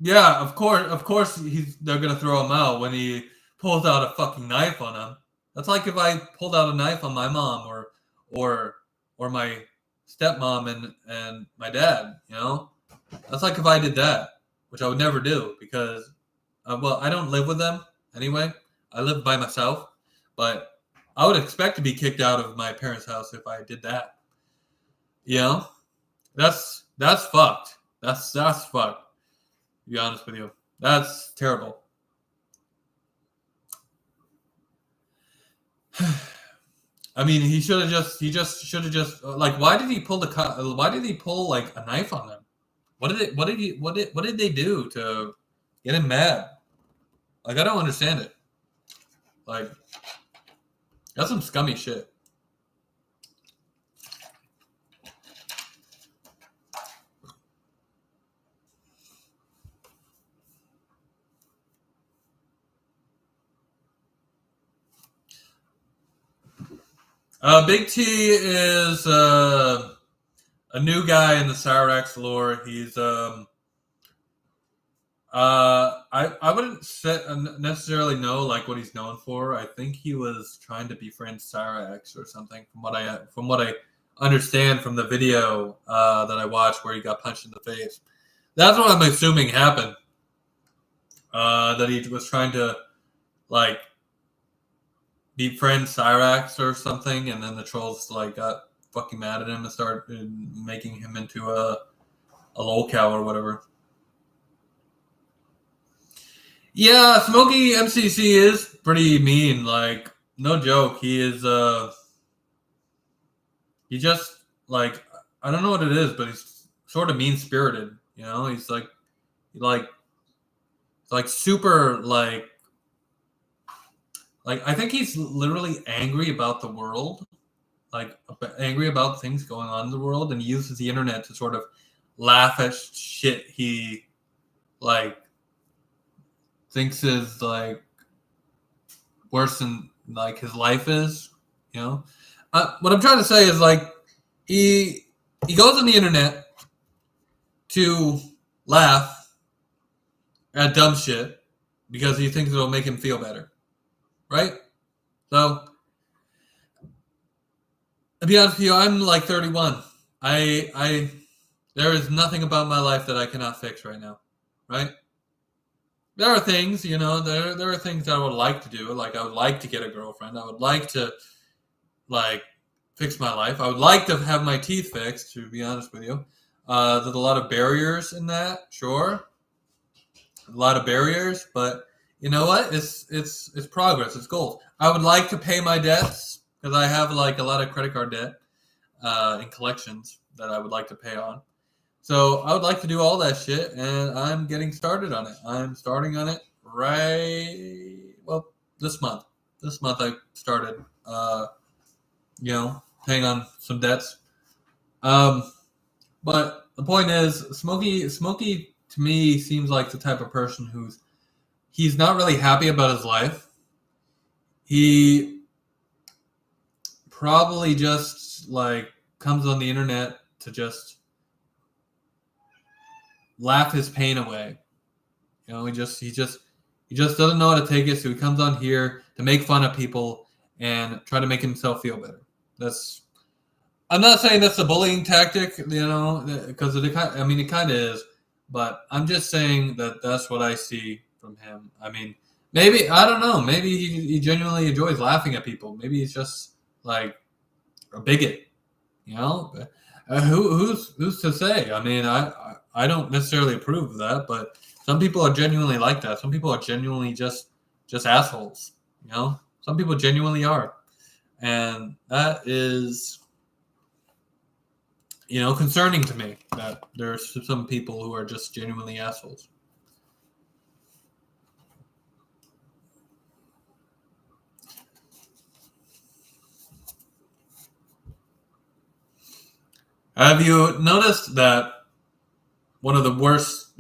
yeah, of course they're gonna throw him out when he pulls out a fucking knife on him. That's like if I pulled out a knife on my mom or my stepmom and my dad. That's like if I did that, which I would never do because, I don't live with them anyway. I live by myself, but I would expect to be kicked out of my parents' house if I did that. That's fucked. That's fucked. To be honest with you, that's terrible. I mean, he should have just like, why did he pull like a knife on them? What did they do to get him mad? Like, I don't understand it. Like, that's some scummy shit. Big T is a new guy in the Cyrax lore. He's I wouldn't necessarily know like what he's known for. I think he was trying to befriend Cyrax or something, from what I understand from the video that I watched where he got punched in the face. That's what I'm assuming happened. That he was trying to like befriend Cyrax or something, and then the trolls like got fucking mad at him and started making him into a lolcow or whatever. Yeah, Smokey MCC is pretty mean. Like, no joke. He is. He just like, I don't know what it is, but he's sort of mean spirited. He's like super like I think he's literally angry about the world, like angry about things going on in the world, and he uses the internet to sort of laugh at shit he like thinks is like worse than like his life is. What I'm trying to say is like he goes on the internet to laugh at dumb shit because he thinks it'll make him feel better. Right? So, to be honest with you, I'm like 31. There is nothing about my life that I cannot fix right now. Right? There are things, there are things that I would like to do. Like, I would like to get a girlfriend. I would like to, like, fix my life. I would like to have my teeth fixed, to be honest with you. There's a lot of barriers in that, sure. A lot of barriers, but you know what? It's progress. It's goals. I would like to pay my debts because I have like a lot of credit card debt. in collections that I would like to pay on. So I would like to do all that shit, and I'm getting started on it. I'm starting on it this month. This month I started, paying on some debts. But the point is, Smokey to me seems like the type of person he's not really happy about his life. He probably just comes on the internet to just laugh his pain away. He just doesn't know how to take it, so he comes on here to make fun of people and try to make himself feel better. I'm not saying that's a bullying tactic, because it kind of is, but I'm just saying that's what I see from him. I mean, maybe, I don't know, maybe he genuinely enjoys laughing at people. Maybe he's just like a bigot, who's to say? I mean, I don't necessarily approve of that, but some people are genuinely like that. Some people are genuinely just assholes, Some people genuinely are. And that is, concerning to me that there's some people who are just genuinely assholes. Have you noticed that one of the worst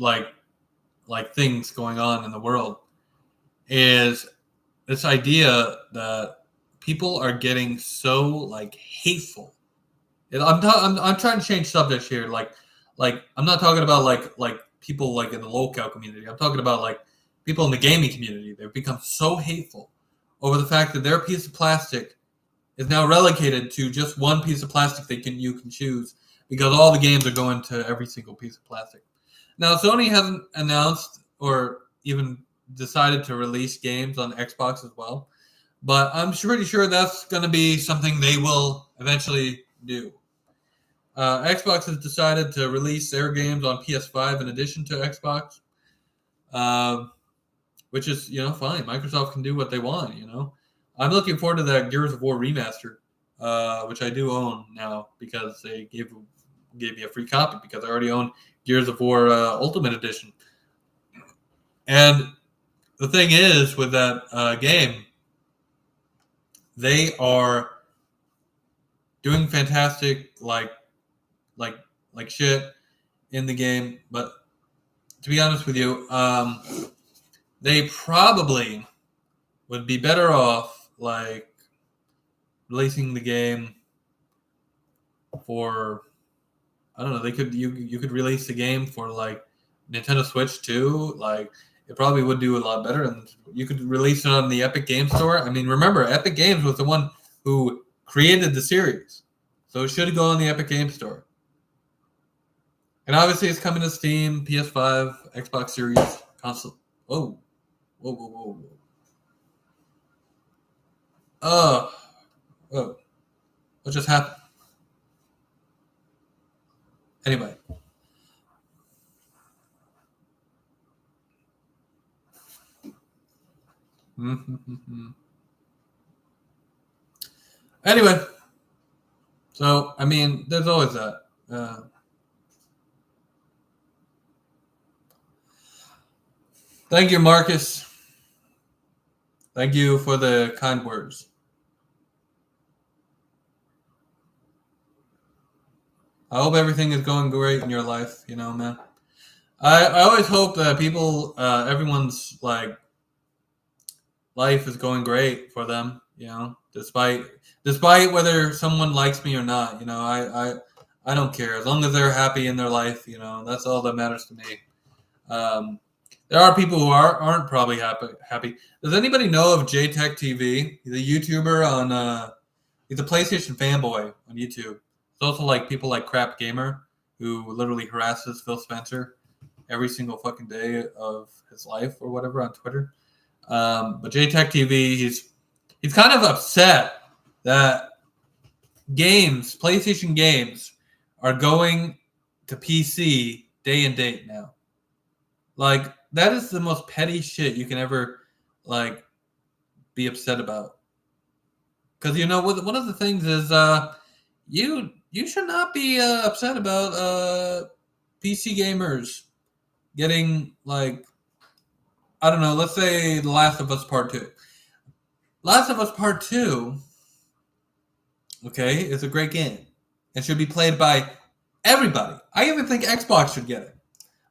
things going on in the world is this idea that people are getting so hateful? I'm trying to change subjects here. I'm not talking about like people in the local community. I'm talking about people in the gaming community. They've become so hateful over the fact that their piece of plastic is now relegated to just one piece of plastic you can choose, because all the games are going to every single piece of plastic. Now, Sony hasn't announced or even decided to release games on Xbox as well, but I'm pretty sure that's going to be something they will eventually do. Xbox has decided to release their games on PS5 in addition to Xbox, which is, fine. Microsoft can do what they want, I'm looking forward to that Gears of War remaster, which I do own now because they gave me a free copy because I already own Gears of War Ultimate Edition. And the thing is, with that game, they are doing fantastic shit in the game, but to be honest with you, they probably would be better off releasing the game for, I don't know, you could release the game for Nintendo Switch too. It probably would do a lot better, and you could release it on the Epic Games Store. I mean, remember, Epic Games was the one who created the series, so it should go on the Epic Games Store. And obviously, it's coming to Steam, PS5, Xbox Series, console. Whoa. Whoa. What just happened? Anyway. Anyway. So, I mean, there's always that. Thank you, Marcus. Thank you for the kind words. I hope everything is going great in your life, man. I always hope that everyone's life is going great for them, despite whether someone likes me or not. I don't care. As long as they're happy in their life, that's all that matters to me. There are people who aren't probably happy. Does anybody know of JTech TV? He's a YouTuber he's a PlayStation fanboy on YouTube. It's also people like Crap Gamer, who literally harasses Phil Spencer every single fucking day of his life or whatever on Twitter. But JTech TV, he's kind of upset that PlayStation games, are going to PC day and date now. That is the most petty shit you can ever be upset about. Because one of the things is you should not be upset about PC gamers getting, like, I don't know, let's say The Last of Us Part 2. Last of Us Part 2, okay, is a great game. It should be played by everybody. I even think Xbox should get it.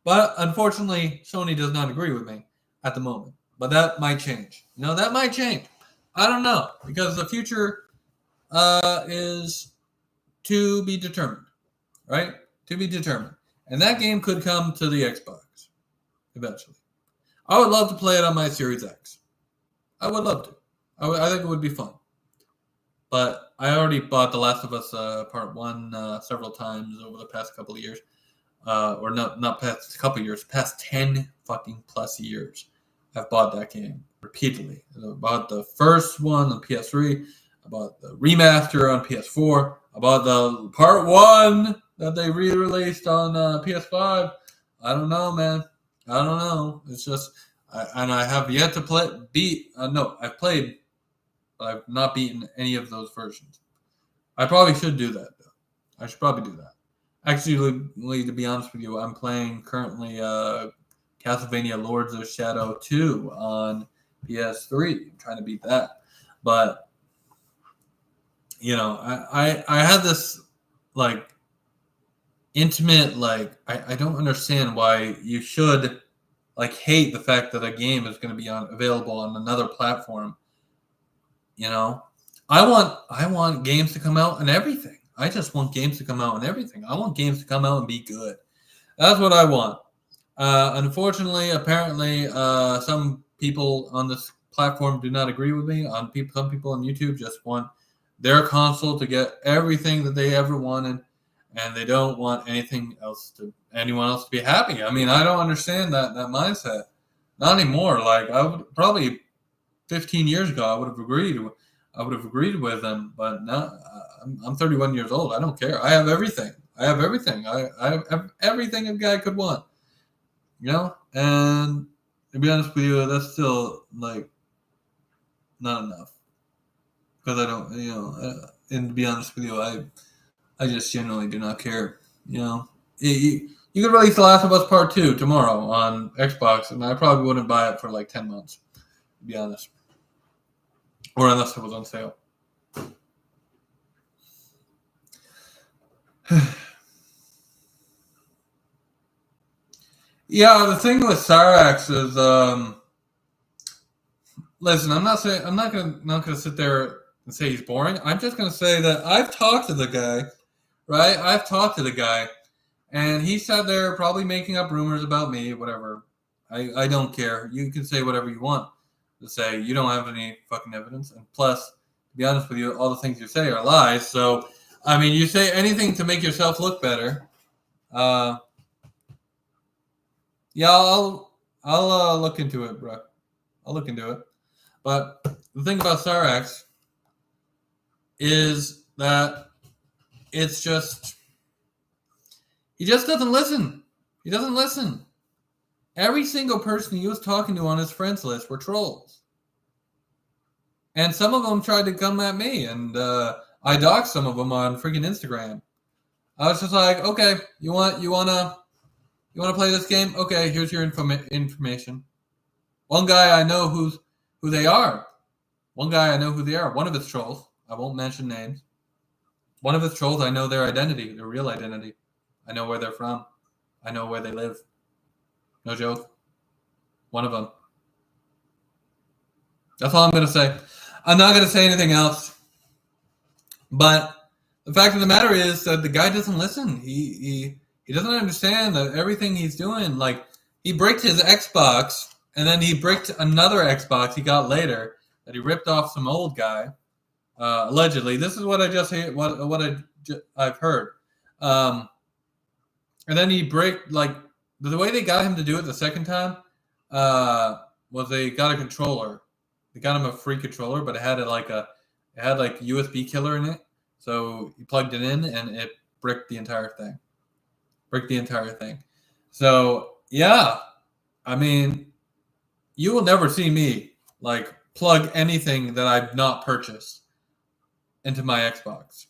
But unfortunately, Sony does not agree with me at the moment. But that might change. That might change. I don't know. Because the future is to be determined. Right? To be determined. And that game could come to the Xbox eventually. I would love to play it on my Series X. I would love to. I think it would be fun. But I already bought The Last of Us Part 1 several times over the past couple of years. Or not past couple of years, past 10 fucking plus years. I've bought that game repeatedly. I bought the first one on PS3. I bought the remaster on PS4. I bought the Part 1 that they re-released on PS5. I don't know, man. I don't know. It's just, I have yet to I've played, but I've not beaten any of those versions. I probably should do that, though. I should probably do that. Actually, to be honest with you, I'm playing currently Castlevania Lords of Shadow 2 on PS3. I'm trying to beat that. But, I had this, like, intimate, like, I don't understand why you should, like, hate the fact that a game is going to be available on another platform. I want games to come out and everything. I just want games to come out and everything. I want games to come out and be good. That's what I want. Unfortunately, apparently, some people on this platform do not agree with me. Some people on YouTube just want their console to get everything that they ever wanted, and they don't want anyone else to be happy. I mean, I don't understand that mindset. Not anymore. Like, I would probably 15 years ago, I would have agreed with them, but now I'm 31 years old. I don't care. I have everything. I have everything a guy could want. And to be honest with you, that's still, like, not enough. Because I don't, and to be honest with you, I just generally do not care. You could release The Last of Us Part 2 tomorrow on Xbox, and I probably wouldn't buy it for like 10 months, to be honest. Or unless it was on sale. Yeah, the thing with Cyrax is, listen, I'm not gonna sit there and say he's boring. I'm just gonna say that I've talked to the guy, right? I've talked to the guy, and he sat there probably making up rumors about me, whatever. I don't care. You can say whatever you want to say. You don't have any fucking evidence, and plus, to be honest with you, all the things you say are lies. So, I mean, you say anything to make yourself look better. Yeah, I'll look into it, bro. I'll look into it. But the thing about Cyrax is that it's just, he just doesn't listen. He doesn't listen. Every single person he was talking to on his friends list were trolls. And some of them tried to come at me, and I doxed some of them on freaking Instagram. I was just like, okay, you wanna play this game? Okay, here's your information. One guy I know who they are. One of his trolls. I won't mention names. One of his trolls, I know their identity, their real identity. I know where they're from. I know where they live. No joke. One of them. That's all I'm going to say. I'm not going to say anything else. But the fact of the matter is that the guy doesn't listen. He doesn't understand that everything he's doing. Like, he bricked his Xbox, and then he bricked another Xbox he got later that he ripped off some old guy, allegedly. This is what I just I've heard. And then he bricked, like, the way they got him to do it the second time was they got a controller. They got him a free controller, but it had a USB killer in it. So he plugged it in, and it bricked the entire thing. So, yeah, I mean, you will never see me, like, plug anything that I've not purchased into my Xbox.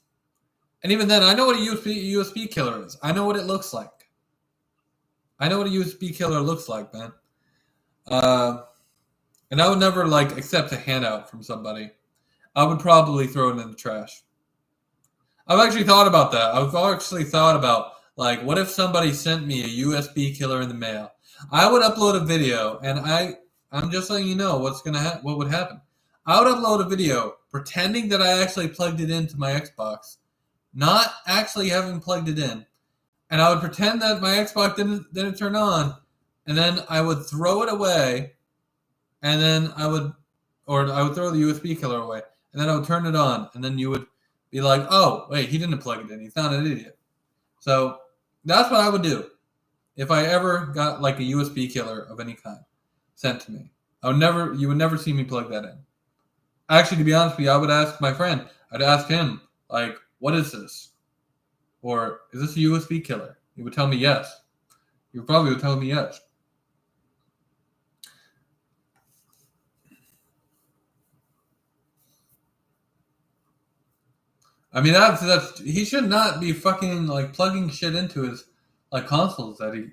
And even then, I know what a USB killer is. I know what it looks like. I know what a USB killer looks like, man. And I would never like accept a handout from somebody. I would probably throw it in the trash. I've actually thought about that. I've actually thought about like, what if somebody sent me a USB killer in the mail? I would upload a video, and I'm just letting you know what would happen. I would upload a video pretending that I actually plugged it into my Xbox, not actually having plugged it in, and I would pretend that my Xbox didn't turn on, and then I would throw it away, and then I would throw the USB killer away, and then I would turn it on, and then you would be like, oh, wait, he didn't plug it in. He's not an idiot. So that's what I would do if I ever got like a USB killer of any kind sent to me. You would never see me plug that in. Actually, to be honest with you, I would ask my friend. I'd ask him, like, what is this? Or is this a USB killer? He would tell me yes. He probably would tell me yes. I mean, that's he should not be fucking like plugging shit into his like consoles that he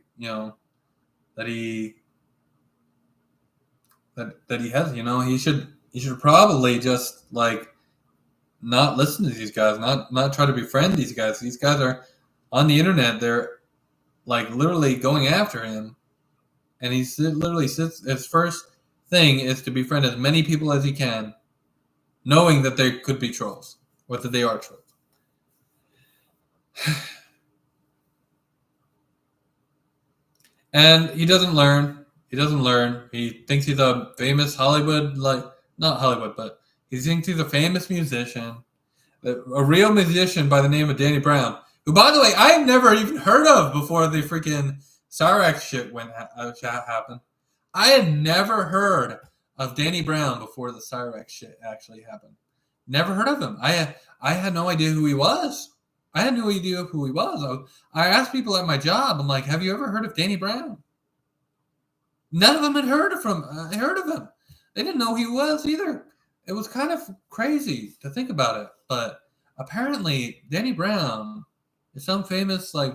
has. He should probably just like not listen to these guys, not try to befriend these guys. These guys are on the internet. They're like literally going after him, and his first thing is to befriend as many people as he can, knowing that they could be trolls. Whether they are trolls. And he doesn't learn. He thinks he's a famous Hollywood, not Hollywood, but he thinks he's a famous musician. A real musician by the name of Danny Brown, who, by the way, I've never even heard of before the freaking Cyrax shit happened. I had never heard of Danny Brown before the Cyrax shit actually happened. Never heard of him. I had no idea who he was. I asked people at my job, I'm like, have you ever heard of Danny Brown? None of them had heard of him. They didn't know who he was either. It was kind of crazy to think about it. But apparently Danny Brown is some famous like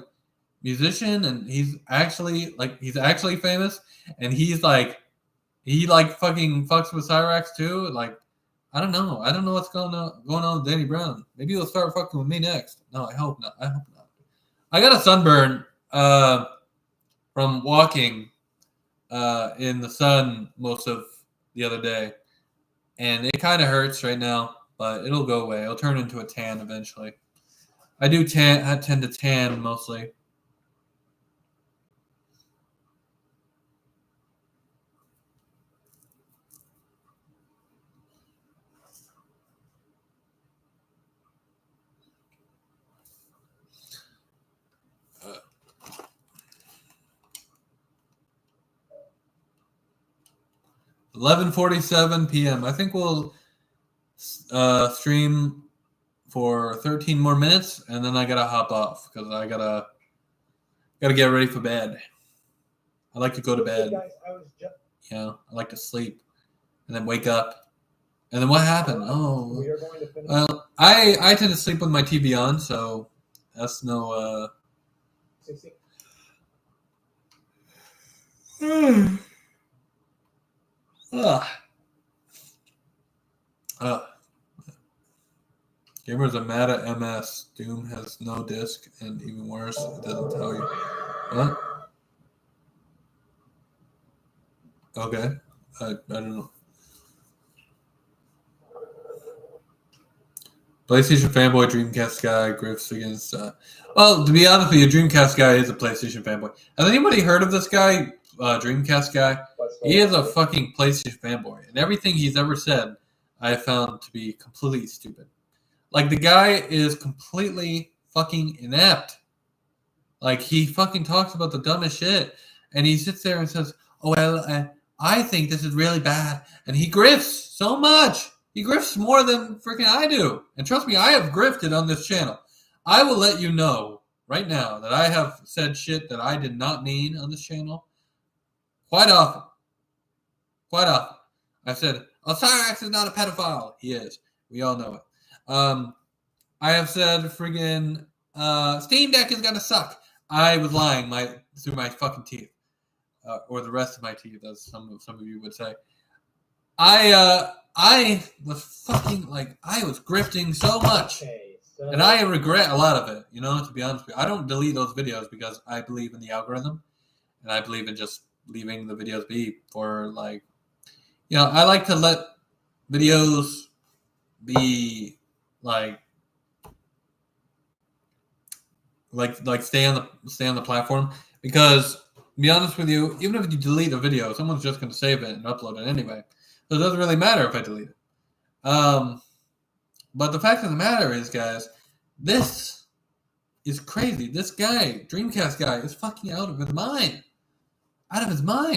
musician, and he's actually famous, and he fucking fucks with Cyrax too. Like, I don't know what's going on with Danny Brown. Maybe he'll start fucking with me next. No, I hope not. I got a sunburn from walking in the sun most of the other day, and it kind of hurts right now, but it'll go away. It'll turn into a tan eventually. I tend to tan mostly. Uh, 11:47 p.m. I think we'll stream for 13 more minutes, and then I gotta hop off because I gotta get ready for bed. I like to go to bed. I like to sleep and then wake up. And then what happened? Oh, well, I tend to sleep with my TV on, so that's no. Gamers are mad at MS. Doom has no disc, and even worse, it doesn't tell you. What? Okay. I don't know. PlayStation fanboy, Dreamcast guy, Griff's against. Well, to be honest with you, Dreamcast guy is a PlayStation fanboy. Has anybody heard of this guy, Dreamcast guy? He is a fucking PlayStation fanboy, and everything he's ever said, I have found to be completely stupid. Like, the guy is completely fucking inept. Like, he fucking talks about the dumbest shit, and he sits there and says, "Oh well, I think this is really bad," and he grifts so much. He grifts more than freaking I do. And trust me, I have grifted on this channel. I will let you know right now that I have said shit that I did not mean on this channel quite often. Quite often. I've said, Cyrax is not a pedophile. He is. We all know it. I have said friggin' Steam Deck is gonna suck. I was lying through my fucking teeth, or the rest of my teeth, as some of you would say. I was fucking I was grifting so much, and I regret a lot of it. To be honest with you, I don't delete those videos because I believe in the algorithm, and I believe in just leaving the videos be for I like to let videos be like stay on the platform, because to be honest with you, even if you delete a video, someone's just going to save it and upload it anyway, so it doesn't really matter if I delete it. But the fact of the matter is, guys, this is crazy. This guy, Dreamcast guy, is fucking out of his mind.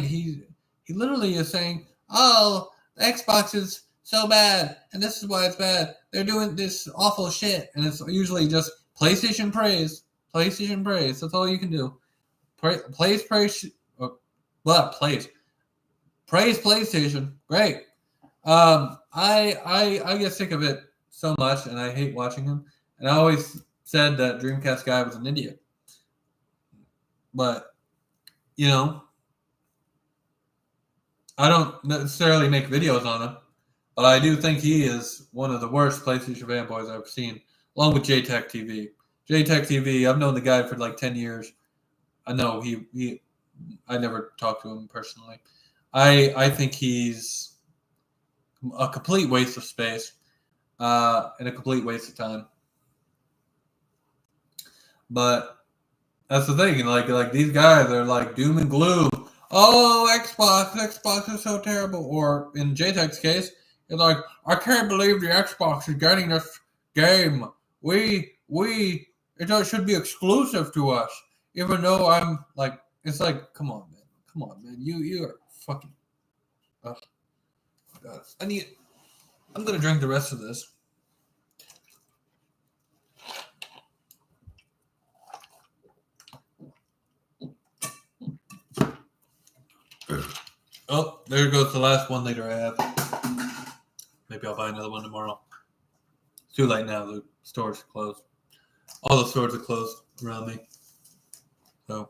He literally is saying, "Oh, the Xbox is so bad, and this is why it's bad. They're doing this awful shit," and it's usually just PlayStation praise. PlayStation praise. That's all you can do. Praise PlayStation. Great. I get sick of it so much, and I hate watching him. And I always said that Dreamcast guy was an idiot. But I don't necessarily make videos on him, but I do think he is one of the worst PlayStation fanboys I've ever seen, along with JTech TV. JTech TV, I've known the guy for 10 years. I know I never talked to him personally. I think he's a complete waste of space, and a complete waste of time. But that's the thing, like these guys are doom and gloom. Oh, Xbox is so terrible. Or in JTech's case, it's like, I can't believe the Xbox is getting this game. It should be exclusive to us. Even though I'm it's like, come on, man. You are fucking. Oh God, I'm gonna drink the rest of this. Oh, there goes the last 1 liter I have. Maybe I'll buy another one tomorrow. It's too late now. The stores are closed. All the stores are closed around me. So.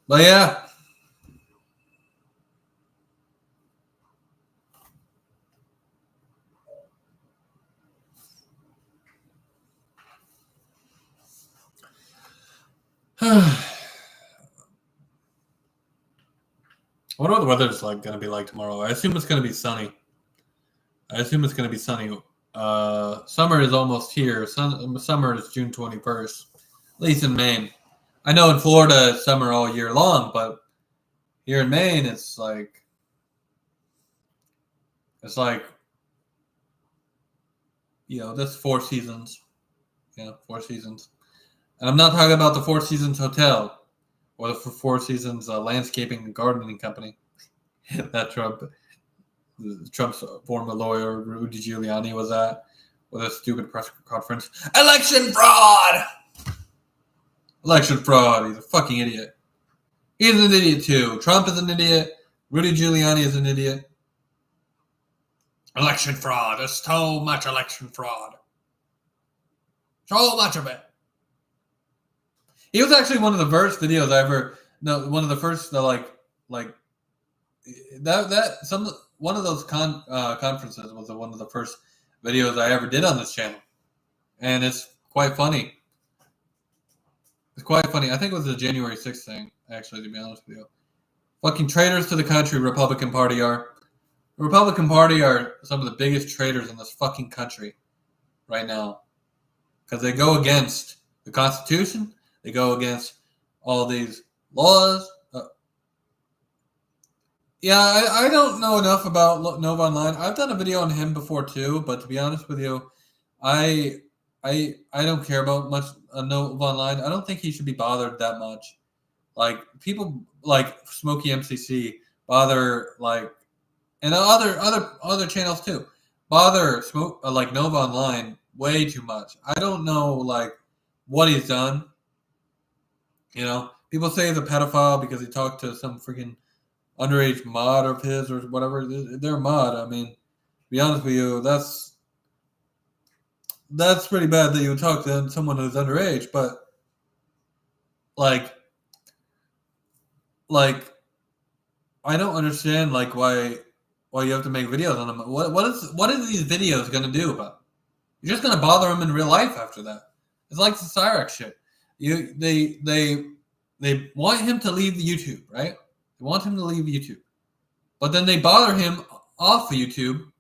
But yeah. I wonder what the weather's going to be like tomorrow. I assume it's going to be sunny. Summer is almost here. Summer is June 21st, at least in Maine. I know in Florida it's summer all year long, but here in Maine it's that's 4 seasons. Yeah, 4 seasons. And I'm not talking about the 4 Seasons Hotel or the 4 Seasons Landscaping and Gardening Company that Trump's former lawyer, Rudy Giuliani, was at with a stupid press conference. Election fraud! Election fraud. He's a fucking idiot. He's an idiot too. Trump is an idiot. Rudy Giuliani is an idiot. Election fraud. There's so much election fraud. So much of it. He was actually one of the first videos I ever. No, one of the first one of those conferences was one of the first videos I ever did on this channel, and it's quite funny. It's quite funny. I think it was the January 6th thing, actually, to be honest with you. Fucking traitors to the country, Republican Party are. The Republican Party are some of the biggest traitors in this fucking country right now, because they go against the Constitution. They go against all these laws. I don't know enough about Nova Online. I've done a video on him before too, but to be honest with you, I don't care about much Nova Online. I don't think he should be bothered that much. Like people like Smokey MCC bother and other channels too bother Nova Online way too much. I don't know what he's done. People say he's a pedophile because he talked to some freaking underage mod of his or whatever. They're a mod. I mean, to be honest with you, that's pretty bad that you would talk to someone who's underage. But like I don't understand why you have to make videos on them. What is these videos gonna do about them? You're just gonna bother them in real life after that. It's like the Cyrex shit. They want him to leave YouTube, right? They want him to leave YouTube. But then they bother him off of YouTube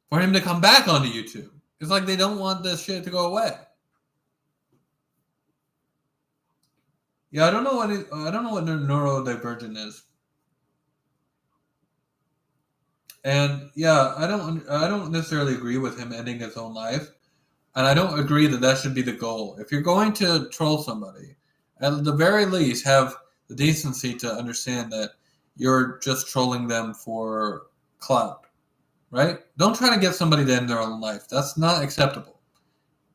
for him to come back onto YouTube. It's like they don't want this shit to go away. Yeah, I don't know what neurodivergent is. And yeah, I don't necessarily agree with him ending his own life. And I don't agree that should be the goal. If you're going to troll somebody, at the very least, have the decency to understand that you're just trolling them for clout, right? Don't try to get somebody to end their own life. That's not acceptable.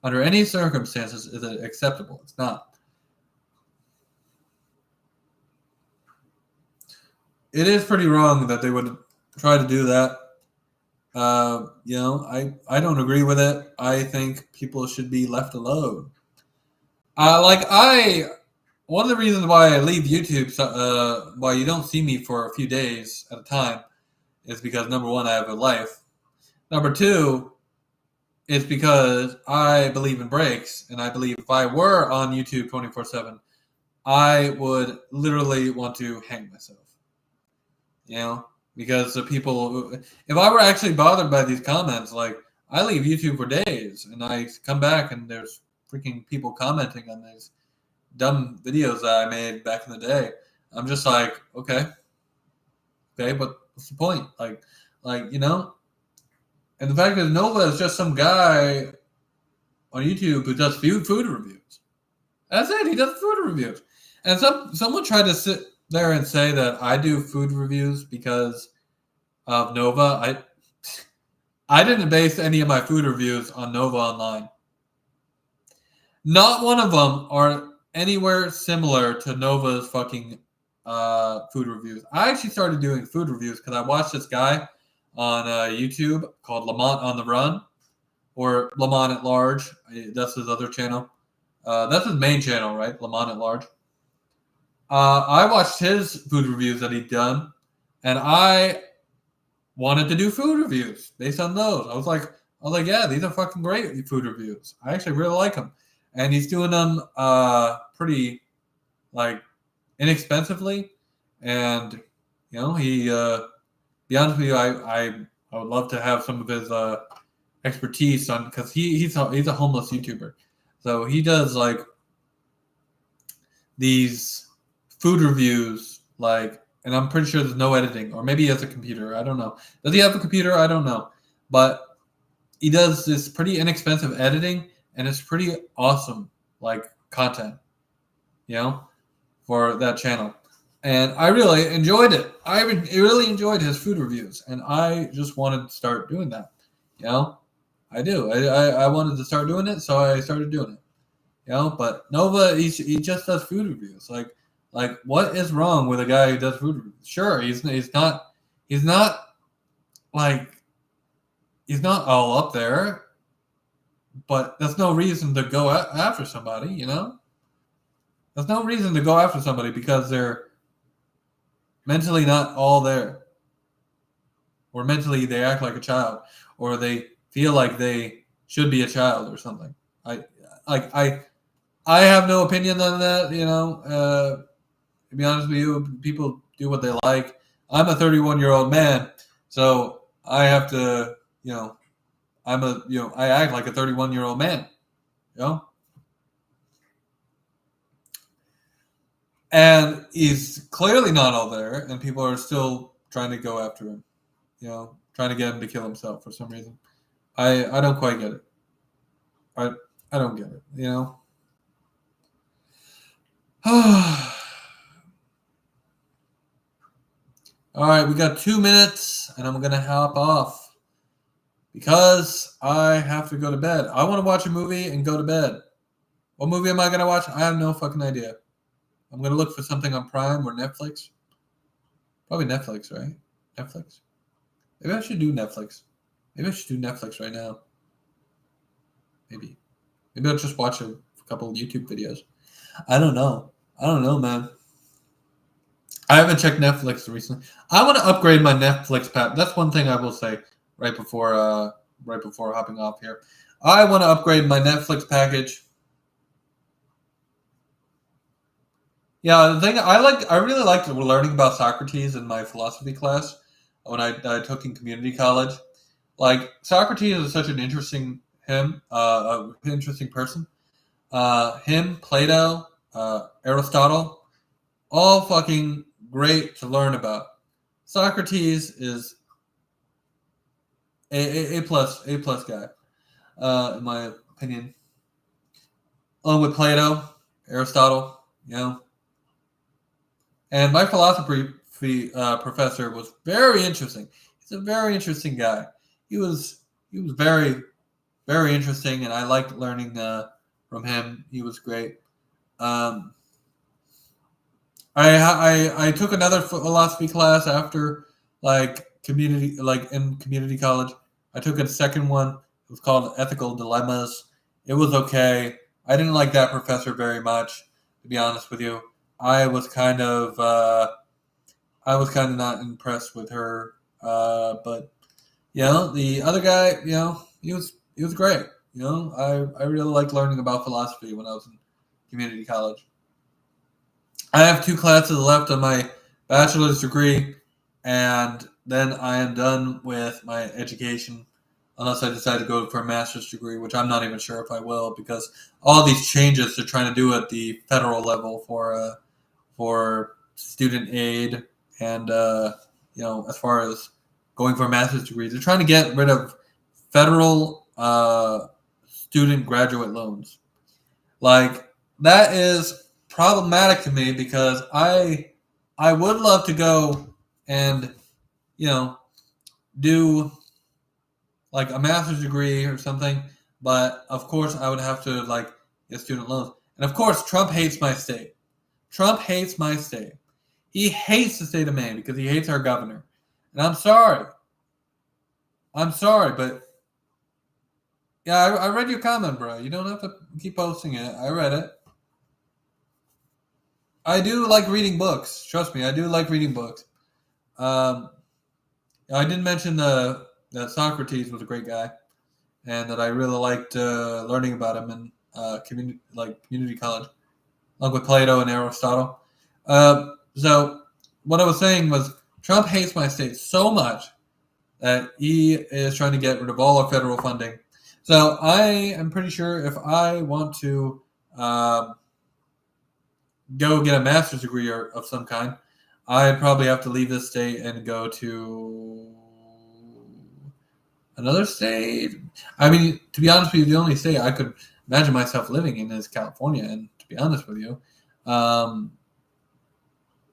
Under any circumstances, is it acceptable? It's not. It is pretty wrong that they would try to do that. I don't agree with it. I think people should be left alone. One of the reasons why I leave YouTube, why you don't see me for a few days at a time, is because number one, I have a life. Number two, is because I believe in breaks, and I believe if I were on YouTube 24/7, I would literally want to hang myself. Because the people, if I were actually bothered by these comments, I leave YouTube for days, and I come back and there's freaking people commenting on these dumb videos that I made back in the day. I'm just like, okay, but what's the point? And the fact is, Nova is just some guy on YouTube who does food reviews. That's it. He does food reviews, and someone tried to sit there and say that I do food reviews because of Nova. I didn't base any of my food reviews on Nova Online. Not one of them are anywhere similar to Nova's fucking food reviews. I actually started doing food reviews because I watched this guy on YouTube called Lamont on the Run, or Lamont at Large. That's his other channel. That's his main channel, right? Lamont at Large. I watched his food reviews that he'd done, and I wanted to do food reviews based on those. I was like, yeah, these are fucking great food reviews. I actually really like them, and he's doing them pretty inexpensively, and he. Be honest with you, I would love to have some of his expertise on, because he's a homeless YouTuber, so he does these food reviews, and I'm pretty sure there's no editing, or maybe he has a computer. I don't know. Does he have a computer? I don't know. But he does this pretty inexpensive editing, and it's pretty awesome, content, for that channel. And I really enjoyed it. I really enjoyed his food reviews, and I just wanted to start doing that. I do. I wanted to start doing it, so I started doing it. But Nova, he just does food reviews. What is wrong with a guy who does food reviews? Sure, he's not all up there, but that's no reason to go after somebody. There's no reason to go after somebody because they're mentally not all there, or mentally they act like a child, or they feel like they should be a child or something. I have no opinion on that. To be honest with you, people do what they like. I'm a 31-year-old man, so I have to, I act like a 31-year-old man, And he's clearly not all there, and people are still trying to go after him, trying to get him to kill himself for some reason. I don't quite get it. I don't get it, All right, we got 2 minutes, and I'm going to hop off because I have to go to bed. I want to watch a movie and go to bed. What movie am I going to watch? I have no fucking idea. I'm going to look for something on Prime or Netflix. Probably Netflix, right? Netflix. Maybe I should do Netflix. Maybe I should do Netflix right now. Maybe I'll just watch a couple of YouTube videos. I don't know, man. I haven't checked Netflix recently. I want to upgrade my Netflix pack. That's one thing I will say right before hopping off here. I want to upgrade my Netflix package. Yeah, the thing I really liked learning about Socrates in my philosophy class when I took in community college. Like Socrates is such an interesting interesting person. Him, Plato, Aristotle, all fucking great to learn about. Socrates is a plus guy, in my opinion. Along with Plato, Aristotle, and my philosophy professor was very interesting. He's a very interesting guy. He was very very interesting, and I liked learning from him. He was great. I took another philosophy class after in community college. I took a second one. It was called Ethical Dilemmas. It was okay. I didn't like that professor very much, to be honest with you. I was kind of not impressed with her. But the other guy, he was great. I really liked learning about philosophy when I was in community college. I have 2 classes left on my bachelor's degree, and then I am done with my education, unless I decide to go for a master's degree, which I'm not even sure if I will, because all these changes they're trying to do at the federal level for student aid and as far as going for a master's degree, they're trying to get rid of federal student graduate loans. Like that is problematic to me because I would love to go and do like a master's degree or something, but of course I would have to get student loans. And of course Trump hates my state. Trump hates my state. He hates the state of Maine because he hates our governor. And I'm sorry, but yeah, I read your comment, bro. You don't have to keep posting it. I read it. I do like reading books. Trust me, I do like reading books. I did mention that Socrates was a great guy, and that I really liked learning about him in community college, along with Plato and Aristotle. So what I was saying was Trump hates my state so much that he is trying to get rid of all our federal funding. So I am pretty sure if I want to go get a master's degree of some kind, I'd probably have to leave this state and go to another state. I mean, to be honest with you, the only state I could imagine myself living in is California. And to be honest with you,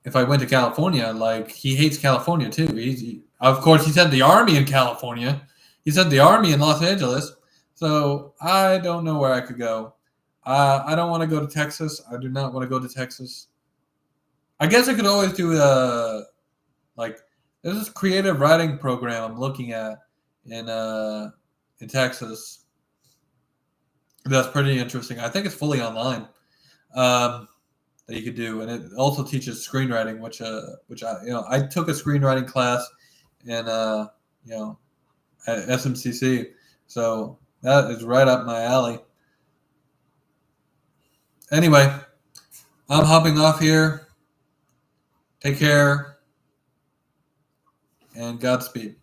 if I went to California, he hates California too. Of course, he sent the army in California. He sent the army in Los Angeles. So I don't know where I could go. I don't want to go to Texas. I do not want to go to Texas. I guess I could always do there's this creative writing program I'm looking at in Texas. That's pretty interesting. I think it's fully online that you could do, and it also teaches screenwriting, which I took a screenwriting class in at SMCC, so that is right up my alley. Anyway, I'm hopping off here. Take care, and Godspeed.